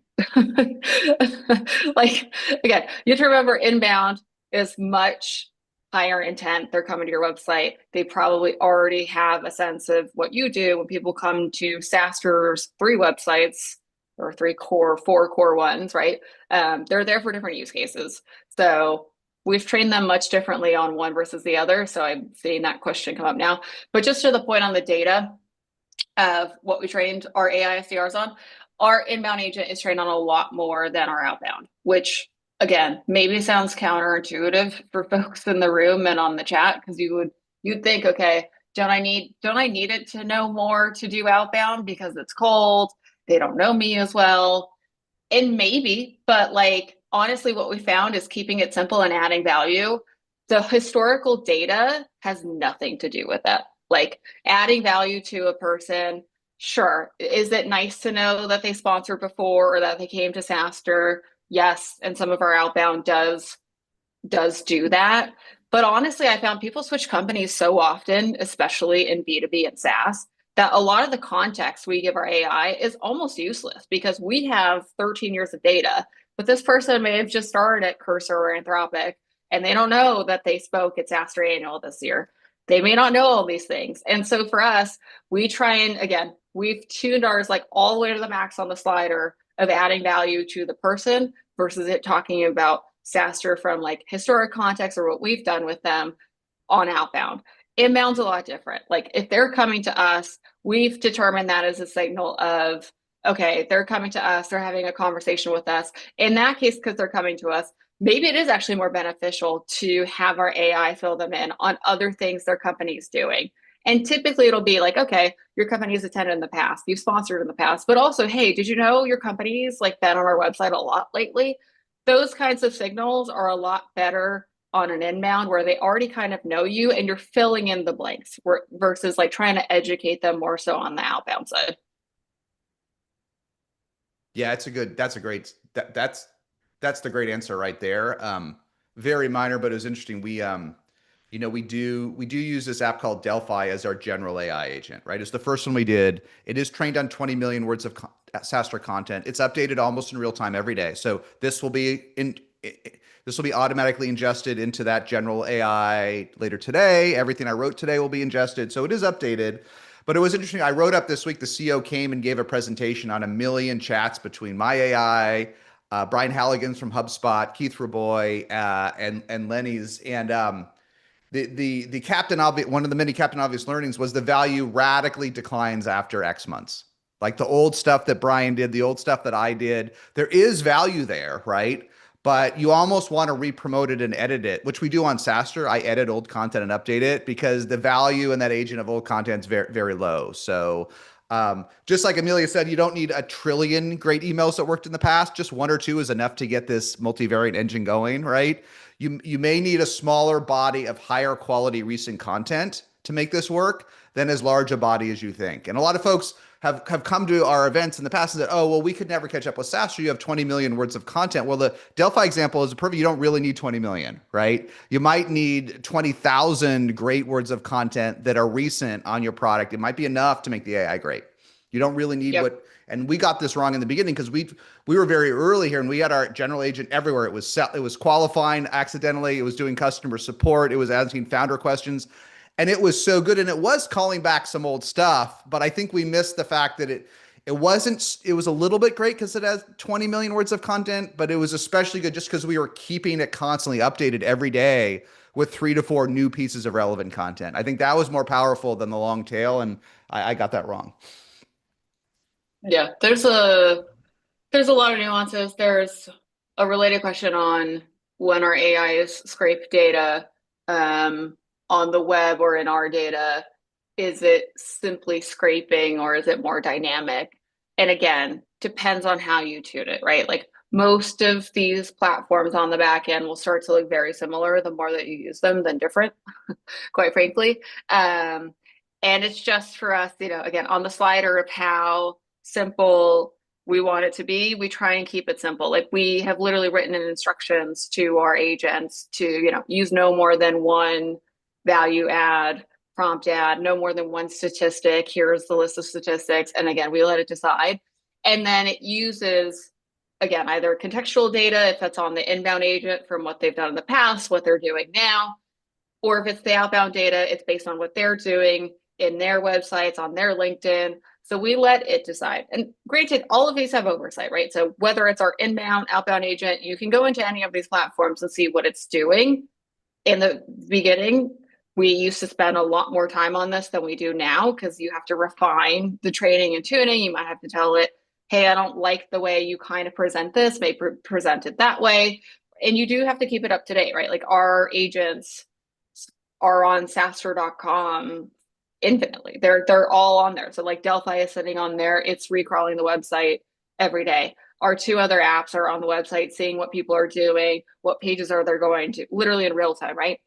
Like, again, you have to remember inbound is much higher intent. They're coming to your website. They probably already have a sense of what you do. When people come to SaaStr's 3 websites or 4 core ones, right? They're there for different use cases. So we've trained them much differently on one versus the other. So I'm seeing that question come up now. But just to the point on the data of what we trained our AI SDRs on, our inbound agent is trained on a lot more than our outbound, which again, maybe sounds counterintuitive for folks in the room and on the chat, because you'd think, okay, don't I need it to know more to do outbound because it's cold, they don't know me as well. And maybe, but like honestly, what we found is keeping it simple and adding value. The historical data has nothing to do with that. Like adding value to a person, sure. Is it nice to know that they sponsored before or that they came to SaaStr? Yes, and some of our outbound does do that. But honestly, I found people switch companies so often, especially in B2B and SaaS, that a lot of the context we give our AI is almost useless because we have 13 years of data. But this person may have just started at Cursor or Anthropic, and they don't know that they spoke at SaaStr Annual this year. They may not know all these things. And so for us, we try and, again, we've tuned ours like all the way to the max on the slider of adding value to the person versus it talking about SaaStr from like historic context or what we've done with them on outbound. Inbound's a lot different. Like if they're coming to us, we've determined that as a signal of, okay, they're coming to us, they're having a conversation with us. In that case, because they're coming to us, maybe it is actually more beneficial to have our AI fill them in on other things their company is doing. And typically it'll be like, okay, your company has attended in the past, you've sponsored in the past, but also, hey, did you know your company's like been on our website a lot lately? Those kinds of signals are a lot better on an inbound where they already kind of know you and you're filling in the blanks versus like trying to educate them more so on the outbound side. Yeah, that's the great answer right there. Very minor, but it was interesting. We do use this app called Delphi as our general AI agent, right? It's the first one we did. It is trained on 20 million words of SaaStr content. It's updated almost in real time every day. So this will be automatically ingested into that general AI later today. Everything I wrote today will be ingested. So it is updated. But it was interesting. I wrote up this week, the CEO came and gave a presentation on 1 million chats between my AI, Brian Halligan's from HubSpot, Keith Raboy, and Lenny's. And the captain obvious, one of the many captain obvious learnings was the value radically declines after X months. Like the old stuff that Brian did, the old stuff that I did, there is value there, right? But you almost want to re-promote it and edit it, which we do on SaaStr. I edit old content and update it because the value in that agent of old content is very, very low. So just like Amelia said, you don't need 1 trillion great emails that worked in the past. Just 1 or 2 is enough to get this multivariate engine going, right? You may need a smaller body of higher quality recent content to make this work than as large a body as you think. And a lot of folks have come to our events in the past and said, oh, well, we could never catch up with SaaStr. You have 20 million words of content. Well, the Delphi example is a perfect. You don't really need 20 million, right? You might need 20,000 great words of content that are recent on your product. It might be enough to make the AI great. You don't really need and we got this wrong in the beginning because we were very early here and we had our general agent everywhere. It was qualifying accidentally. It was doing customer support. It was asking founder questions. And it was so good. And it was calling back some old stuff, but I think we missed the fact that it was a little bit great because it has 20 million words of content, but it was especially good just because we were keeping it constantly updated every day with 3 to 4 new pieces of relevant content. I think that was more powerful than the long tail. And I got that wrong. Yeah, there's a lot of nuances. There's a related question on when our AIs scrape data on the web or in our data, is it simply scraping or is it more dynamic? And again, depends on how you tune it, right? Like most of these platforms on the back end will start to look very similar the more that you use them than different, quite frankly. And it's just for us, again, on the slider of how simple we want it to be, we try and keep it simple. Like we have literally written in instructions to our agents to, use no more than 1 value add prompt ad, no more than one statistic. Here's the list of statistics. And again, we let it decide. And then it uses, again, either contextual data, if that's on the inbound agent from what they've done in the past, what they're doing now, or if it's the outbound data, it's based on what they're doing in their websites, on their LinkedIn. So we let it decide. And granted, all of these have oversight, right? So whether it's our inbound, outbound agent, you can go into any of these platforms and see what it's doing. In the beginning, we used to spend a lot more time on this than we do now because you have to refine the training and tuning. You might have to tell it, hey, I don't like the way you kind of present this, maybe present it that way. And you do have to keep it up to date, right? Like our agents are on SaaStr.com infinitely. They're all on there. So like Delphi is sitting on there. It's recrawling the website every day. Our two other apps are on the website, seeing what people are doing, what pages are they going to, literally in real time, right?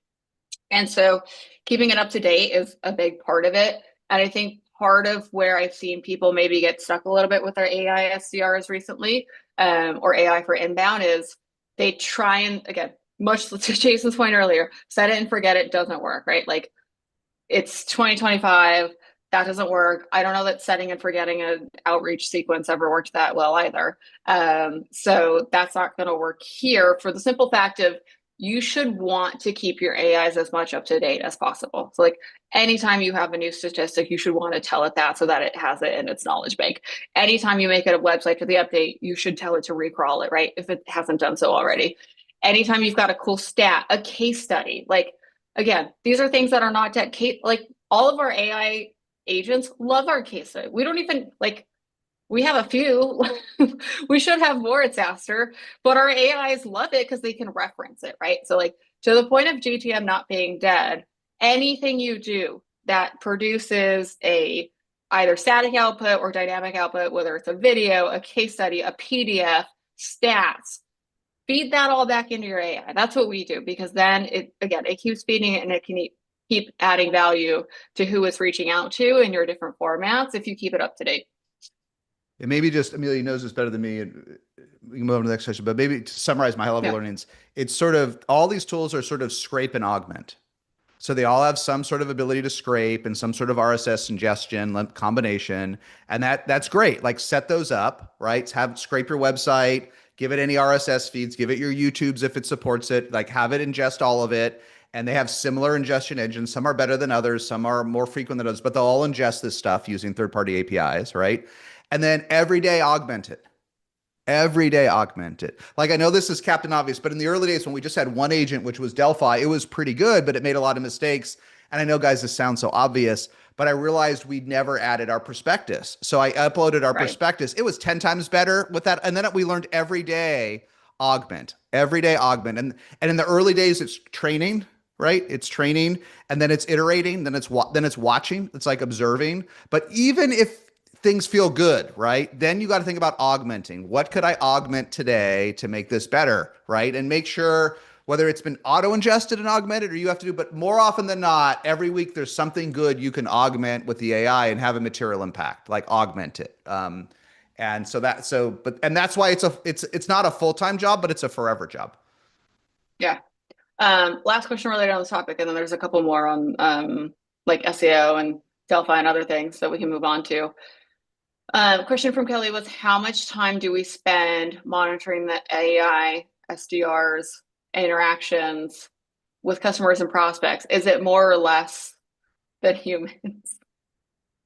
And so keeping it up to date is a big part of it. And I think part of where I've seen people maybe get stuck a little bit with their AI SDRs recently, or AI for inbound, is they try and, again, much to Jason's point earlier, set it and forget it doesn't work, right? Like it's 2025, that doesn't work. I don't know that setting and forgetting an outreach sequence ever worked that well either. So that's not going to work here for the simple fact of you should want to keep your AIs as much up to date as possible. So like anytime you have a new statistic, you should want to tell it that so that it has it in its knowledge bank. Anytime you make it a website for the update, you should tell it to recrawl it, right? If it hasn't done so already. Anytime you've got a cool stat, a case study, like again, these are things that are not dead. Like all of our AI agents love our case study. We don't even like, we have a few. We should have more at SaaStr, but our AIs love it because they can reference it, right? So like to the point of GTM not being dead, anything you do that produces a either static output or dynamic output, whether it's a video, a case study, a PDF, stats, feed that all back into your AI. That's what we do because then it keeps feeding it and it can keep adding value to who it's reaching out to in your different formats if you keep it up to date. And maybe just Amelia knows this better than me, and we can move on to the next question. But maybe to summarize my high level learnings, it's sort of all these tools are sort of scrape and augment. So they all have some sort of ability to scrape and some sort of RSS ingestion combination, and that's great. Like set those up, right? Scrape your website, give it any RSS feeds, give it your YouTubes if it supports it. Like have it ingest all of it. And they have similar ingestion engines. Some are better than others. Some are more frequent than others, but they'll all ingest this stuff using third-party APIs, right? And then every day augment it. Every day augment it. Like I know this is Captain Obvious, but in the early days when we just had one agent, which was Delphi, it was pretty good, but it made a lot of mistakes. And I know, guys, this sounds so obvious, but I realized we'd never added our prospectus. So I uploaded our prospectus. It was 10 times better with that. And then we learned every day augment. And in the early days, it's training, right? It's training, and then it's iterating, then it's watching. It's like observing. But even if things feel good, right? Then you got to think about augmenting. What could I augment today to make this better, right? And make sure whether it's been auto-ingested and augmented or you have to do, but more often than not, every week there's something good you can augment with the AI and have a material impact, like augment it. And that's why it's not a full-time job, but it's a forever job. Yeah. Last question related on this topic, and then there's a couple more on like SEO and Delphi and other things that we can move on to. Question from Kelly was, how much time do we spend monitoring the AI SDRs interactions with customers and prospects? Is it more or less than humans?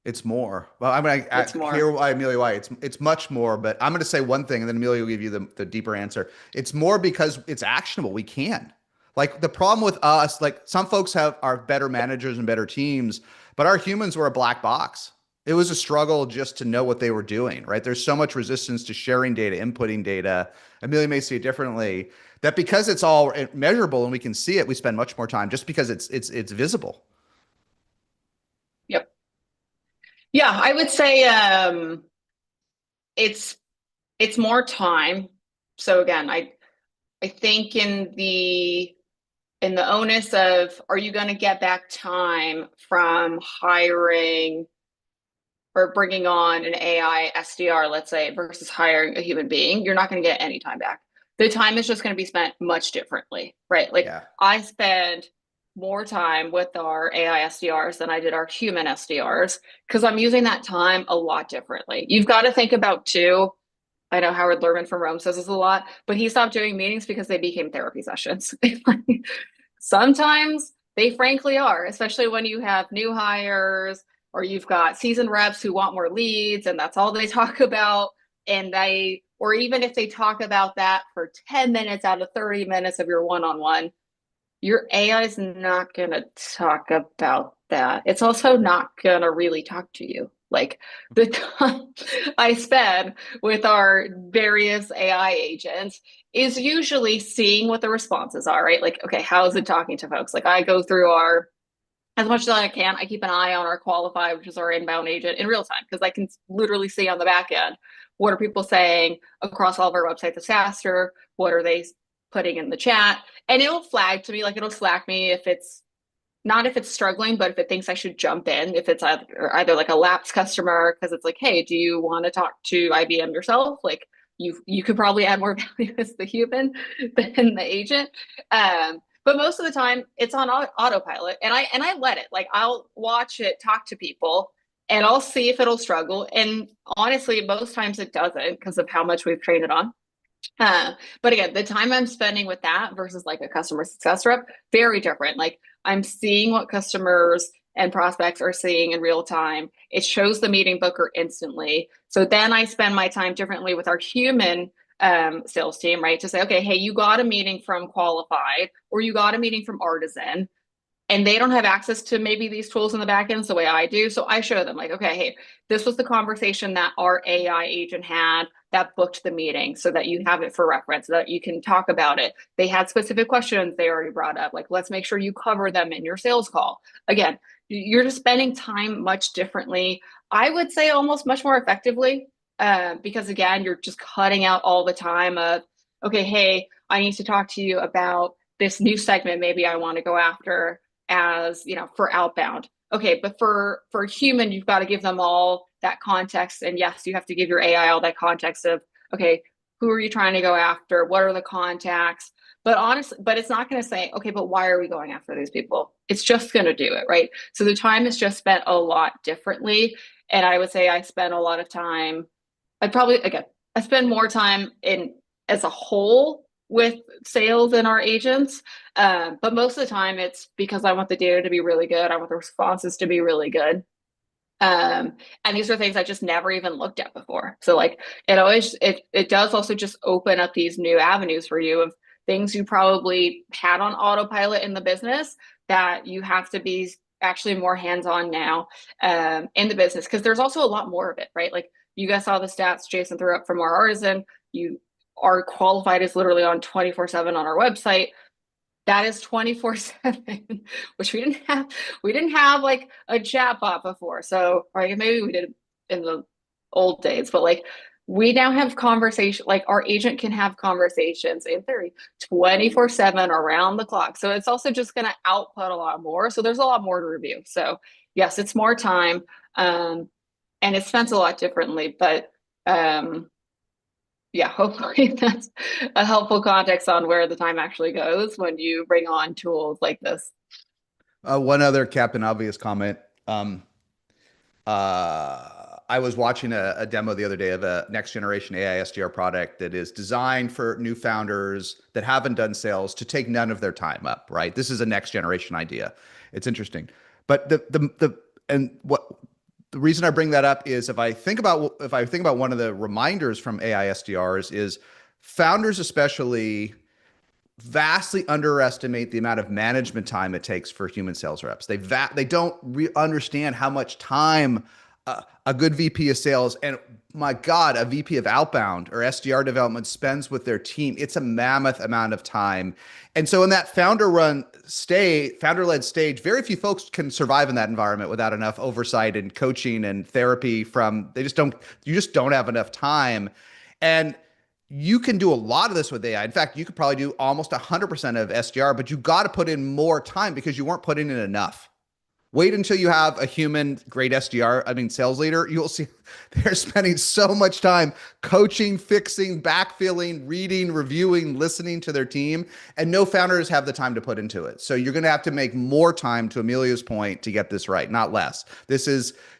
It's more. Well, I mean, It's more. Hear why, Amelia, why it's much more, but I'm going to say one thing and then Amelia will give you the deeper answer. It's more because it's actionable. We can. Like the problem with us, like some folks are better managers and better teams, but our humans were a black box. It was a struggle just to know what they were doing, right? There's so much resistance to sharing data, inputting data. Amelia may see it differently. That because it's all measurable and we can see it, we spend much more time just because it's visible. Yep. Yeah, I would say it's more time. So again, I think in the onus of, are you going to get back time from hiring or bringing on an AI SDR, let's say, versus hiring a human being? You're not going to get any time back. The time is just going to be spent much differently, right? Like I spend more time with our AI SDRs than I did our human SDRs because I'm using that time a lot differently. You've got to think about too. I know Howard Lerman from Rome says this a lot, but he stopped doing meetings because they became therapy sessions. Sometimes they frankly are, especially when you have new hires or you've got seasoned reps who want more leads and that's all they talk about. And they, or even if they talk about that for 10 minutes out of 30 minutes of your one on one, your AI is not going to talk about that. It's also not going to really talk to you. Like the time I spend with our various AI agents is usually seeing what the responses are, right? Like, okay, how is it talking to folks? Like I go through our, as much as I can, I keep an eye on our qualify, which is our inbound agent in real time, because I can literally see on the back end, what are people saying across all of our websites of SaaStr? What are they putting in the chat? And it'll flag to me, like it'll Slack me if it's not if it's struggling, but if it thinks I should jump in, if it's either like a lapsed customer, because it's like, hey, do you want to talk to IBM yourself? Like you could probably add more value as the human than the agent. But most of the time it's on autopilot and I let it, like I'll watch it talk to people and I'll see if it'll struggle. And honestly, most times it doesn't because of how much we've trained it on. But again, the time I'm spending with that versus like a customer success rep, very different. Like I'm seeing what customers and prospects are seeing in real time. It shows the meeting booker instantly. So then I spend my time differently with our human sales team, right? To say, okay, hey, you got a meeting from Qualified or you got a meeting from Artisan and they don't have access to maybe these tools in the back end the way I do. So I show them like, okay, hey, this was the conversation that our AI agent had that booked the meeting so that you have it for reference, so that you can talk about it. They had specific questions they already brought up. Like, let's make sure you cover them in your sales call. Again, you're just spending time much differently. I would say almost much more effectively because again, you're just cutting out all the time of, okay, hey, I need to talk to you about this new segment maybe I want to go after as for outbound. Okay, but for human, you've got to give them all that context. And yes, you have to give your AI all that context of, okay, who are you trying to go after? What are the contacts? But honestly, but it's not going to say, okay, but why are we going after these people? It's just going to do it, right? So the time is just spent a lot differently. And I would say I spend a lot of time, I spend more time in as a whole with sales and our agents. But most of the time it's because I want the data to be really good. I want the responses to be really good. And these are things I just never even looked at before. So like it does also just open up these new avenues for you of things you probably had on autopilot in the business that you have to be actually more hands-on now in the business because there's also a lot more of it, right? Like you guys saw the stats Jason threw up from our Artisan. You are qualified is literally on 24/7 on our website. That is 24/7, which we didn't have. We didn't have like a chat bot before. So, right, maybe we did in the old days, but like we now have conversation, like our agent can have conversations in theory 24/7 around the clock. So it's also just going to output a lot more. So there's a lot more to review. So yes, it's more time. And it's spent a lot differently, but yeah, hopefully that's a helpful context on where the time actually goes when you bring on tools like this. One other Captain Obvious comment. I was watching a demo the other day of a next generation AI SDR product that is designed for new founders that haven't done sales to take none of their time up, right? This is a next generation idea. It's interesting. But the reason I bring that up is if I think about one of the reminders from AI SDRs is founders especially vastly underestimate the amount of management time it takes for human sales reps. They don't understand how much time a good VP of sales and my God, a VP of outbound or SDR development spends with their team. It's a mammoth amount of time. And so in that founder-led stage, very few folks can survive in that environment without enough oversight and coaching and therapy you just don't have enough time. And you can do a lot of this with AI. In fact, you could probably do almost 100% of SDR, but you got to put in more time because you weren't putting in enough. Wait until you have a human great SDR, I mean, sales leader. You'll see they're spending so much time coaching, fixing, backfilling, reading, reviewing, listening to their team. And no founders have the time to put into it. So you're going to have to make more time, to Amelia's point, to get this right, not less.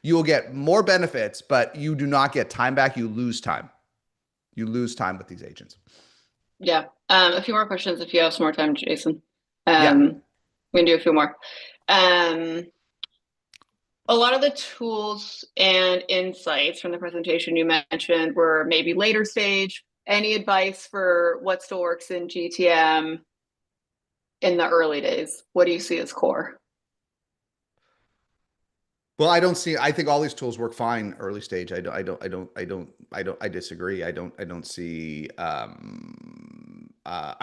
You will get more benefits, but you do not get time back. You lose time. You lose time with these agents. Yeah. A few more questions if you have some more time, Jason. Yeah. We can do a few more. A lot of the tools and insights from the presentation you mentioned were maybe later stage. Any advice for what still works in GTM in the early days? What do you see as core? Well, I think all these tools work fine early stage. I disagree. I don't see, I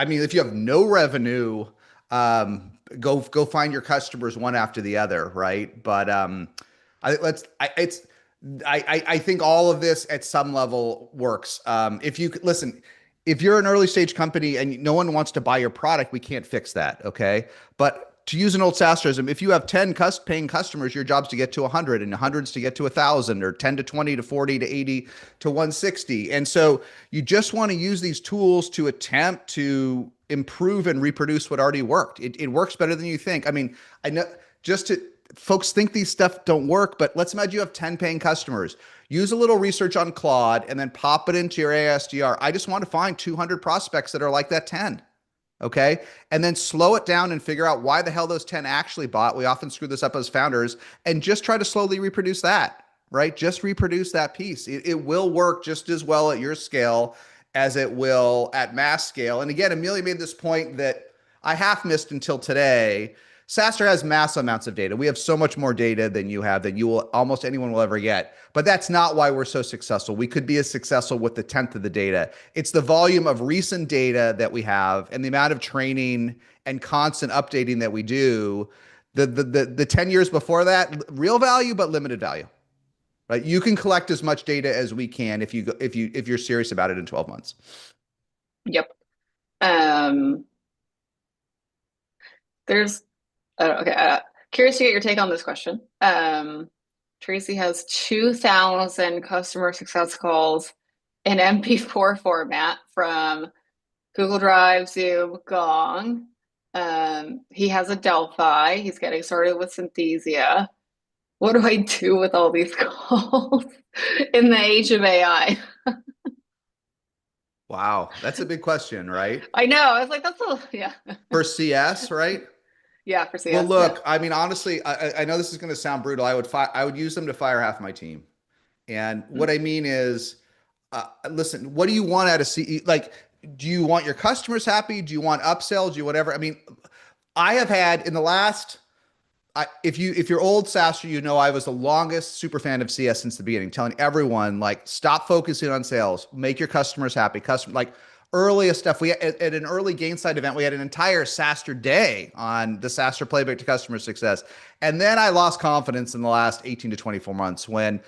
mean, if you have no revenue, go find your customers one after the other. Right. But, I think all of this at some level works. Listen, if you're an early stage company and no one wants to buy your product, we can't fix that. Okay. But to use an old SaaStrism, if you have 10 paying customers, your job's to get to 100, and 100's to get to 1,000, or 10 to 20 to 40 to 80 to 160. And so you just want to use these tools to attempt to improve and reproduce what already worked. It works better than you think. I mean, I know folks think these stuff don't work, but let's imagine you have 10 paying customers. Use a little research on Claude and then pop it into your ASDR. I just want to find 200 prospects that are like that 10. Okay. And then slow it down and figure out why the hell those 10 actually bought. We often screw this up as founders, and just try to slowly reproduce that, right? Just reproduce that piece. It will work just as well at your scale as it will at mass scale. And again, Amelia made this point that I half missed until today. SaaStr has massive amounts of data. We have so much more data than you have, almost anyone will ever get. But that's not why we're so successful. We could be as successful with the 10th of the data. It's the volume of recent data that we have and the amount of training and constant updating that we do. The 10 years before that, real value, but limited value. Right? You can collect as much data as we can if you're serious about it in 12 months. Yep. Curious to get your take on this question. Tracy has 2,000 customer success calls in MP4 format from Google Drive, Zoom, Gong. He has a Delphi. He's getting started with Synthesia. What do I do with all these calls in the age of AI? Wow, that's a big question, right? I know. I was like, yeah. For CS, right? Yeah, for CS. Well, look, yeah. I mean, honestly, I know this is going to sound brutal. I would use them to fire half my team. And what I mean is, listen, what do you want out of CE? Like, do you want your customers happy? Do you want upsells? Do you whatever? I mean, I have had in the last, if you're old SaaStr, you know I was the longest super fan of CS since the beginning, telling everyone like, stop focusing on sales, make your customers happy. Earliest stuff. We at an early Gainsight event, we had an entire SaaStr day on the SaaStr playbook to customer success. And then I lost confidence in the last 18 to 24 months when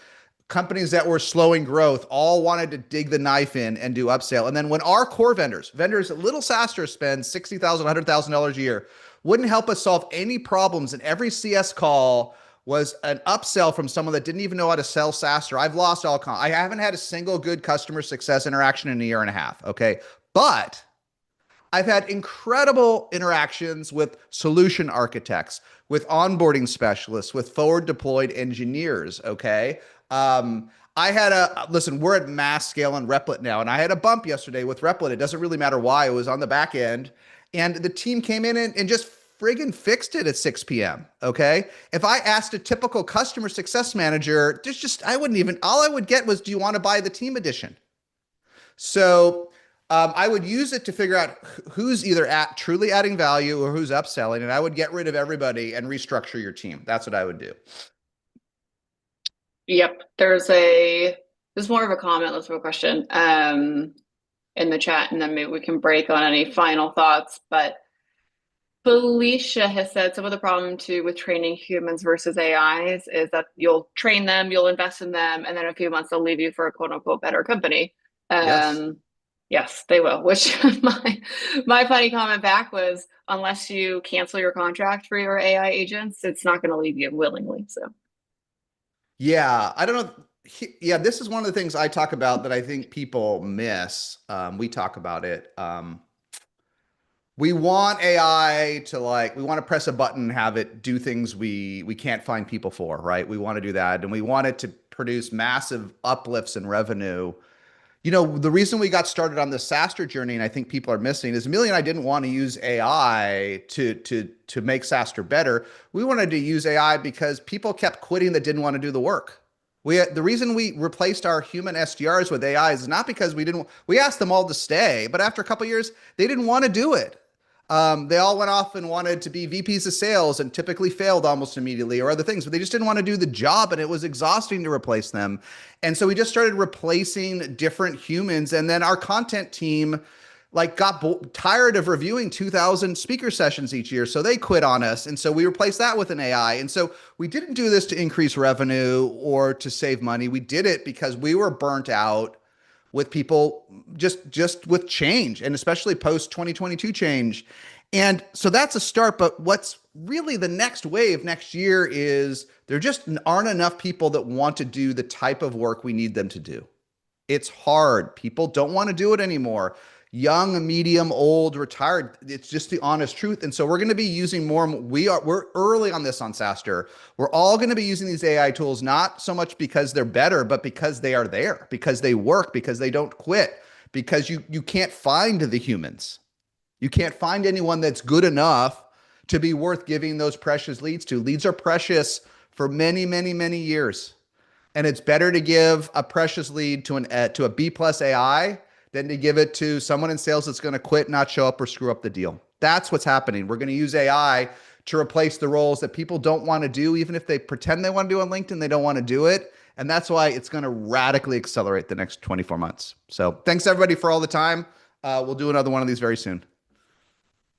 companies that were slowing growth all wanted to dig the knife in and do upsell. And then when our core vendors at little SaaStr spend $60,000, $100,000 a year, wouldn't help us solve any problems, and every CS call was an upsell from someone that didn't even know how to sell SaaStr. I've lost all I haven't had a single good customer success interaction in a year and a half. Okay. But I've had incredible interactions with solution architects, with onboarding specialists, with forward deployed engineers. Okay. Listen, we're at mass scale on Replit now, and I had a bump yesterday with Replit. It doesn't really matter why. It was on the back end, and the team came in and just friggin' fixed it at 6 p.m. Okay. If I asked a typical customer success manager, all I would get was, do you want to buy the team edition? So I would use it to figure out who's either truly adding value or who's upselling. And I would get rid of everybody and restructure your team. That's what I would do. Yep. There's more of a comment, less of a question in the chat, and then maybe we can break on any final thoughts. But Felicia has said some of the problem too with training humans versus AIs is that you'll train them, you'll invest in them, and then in a few months they'll leave you for a quote unquote better company. Yes. Yes, they will. Which my funny comment back was, unless you cancel your contract for your AI agents, it's not going to leave you willingly. So Yeah, I don't know. Yeah, this is one of the things I talk about that I think people miss. We talk about it. We want AI to like, we want to press a button and have it do things we can't find people for, right? We want to do that, and we want it to produce massive uplifts in revenue. You know, the reason we got started on the SaaStr journey, and I think people are missing, is Amelia and I didn't want to use AI to make SaaStr better. We wanted to use AI because people kept quitting that didn't want to do the work. The reason we replaced our human SDRs with AI is not because we asked them all to stay, but after a couple of years, they didn't want to do it. They all went off and wanted to be VPs of sales and typically failed almost immediately or other things, but they just didn't want to do the job and it was exhausting to replace them. And so we just started replacing different humans. And then our content team like got tired of reviewing 2,000 speaker sessions each year. So they quit on us. And so we replaced that with an AI. And so we didn't do this to increase revenue or to save money. We did it because we were burnt out with people just with change, and especially post 2022 change. And so that's a start. But what's really the next wave next year is there just aren't enough people that want to do the type of work we need them to do. It's hard. People don't want to do it anymore. Young, medium, old, retired. It's just the honest truth. And so we're going to be using more. We're early on this on SaaStr. We're all going to be using these AI tools, not so much because they're better, but because they are there, because they work, because they don't quit, because you can't find the humans. You can't find anyone that's good enough to be worth giving those precious leads to. Leads are precious for many, many, many years. And it's better to give a precious lead to a B plus AI than to give it to someone in sales that's going to quit, not show up, or screw up the deal. That's what's happening. We're going to use AI to replace the roles that people don't want to do, even if they pretend they want to do on LinkedIn, they don't want to do it. And that's why it's going to radically accelerate the next 24 months. So thanks everybody for all the time. We'll do another one of these very soon.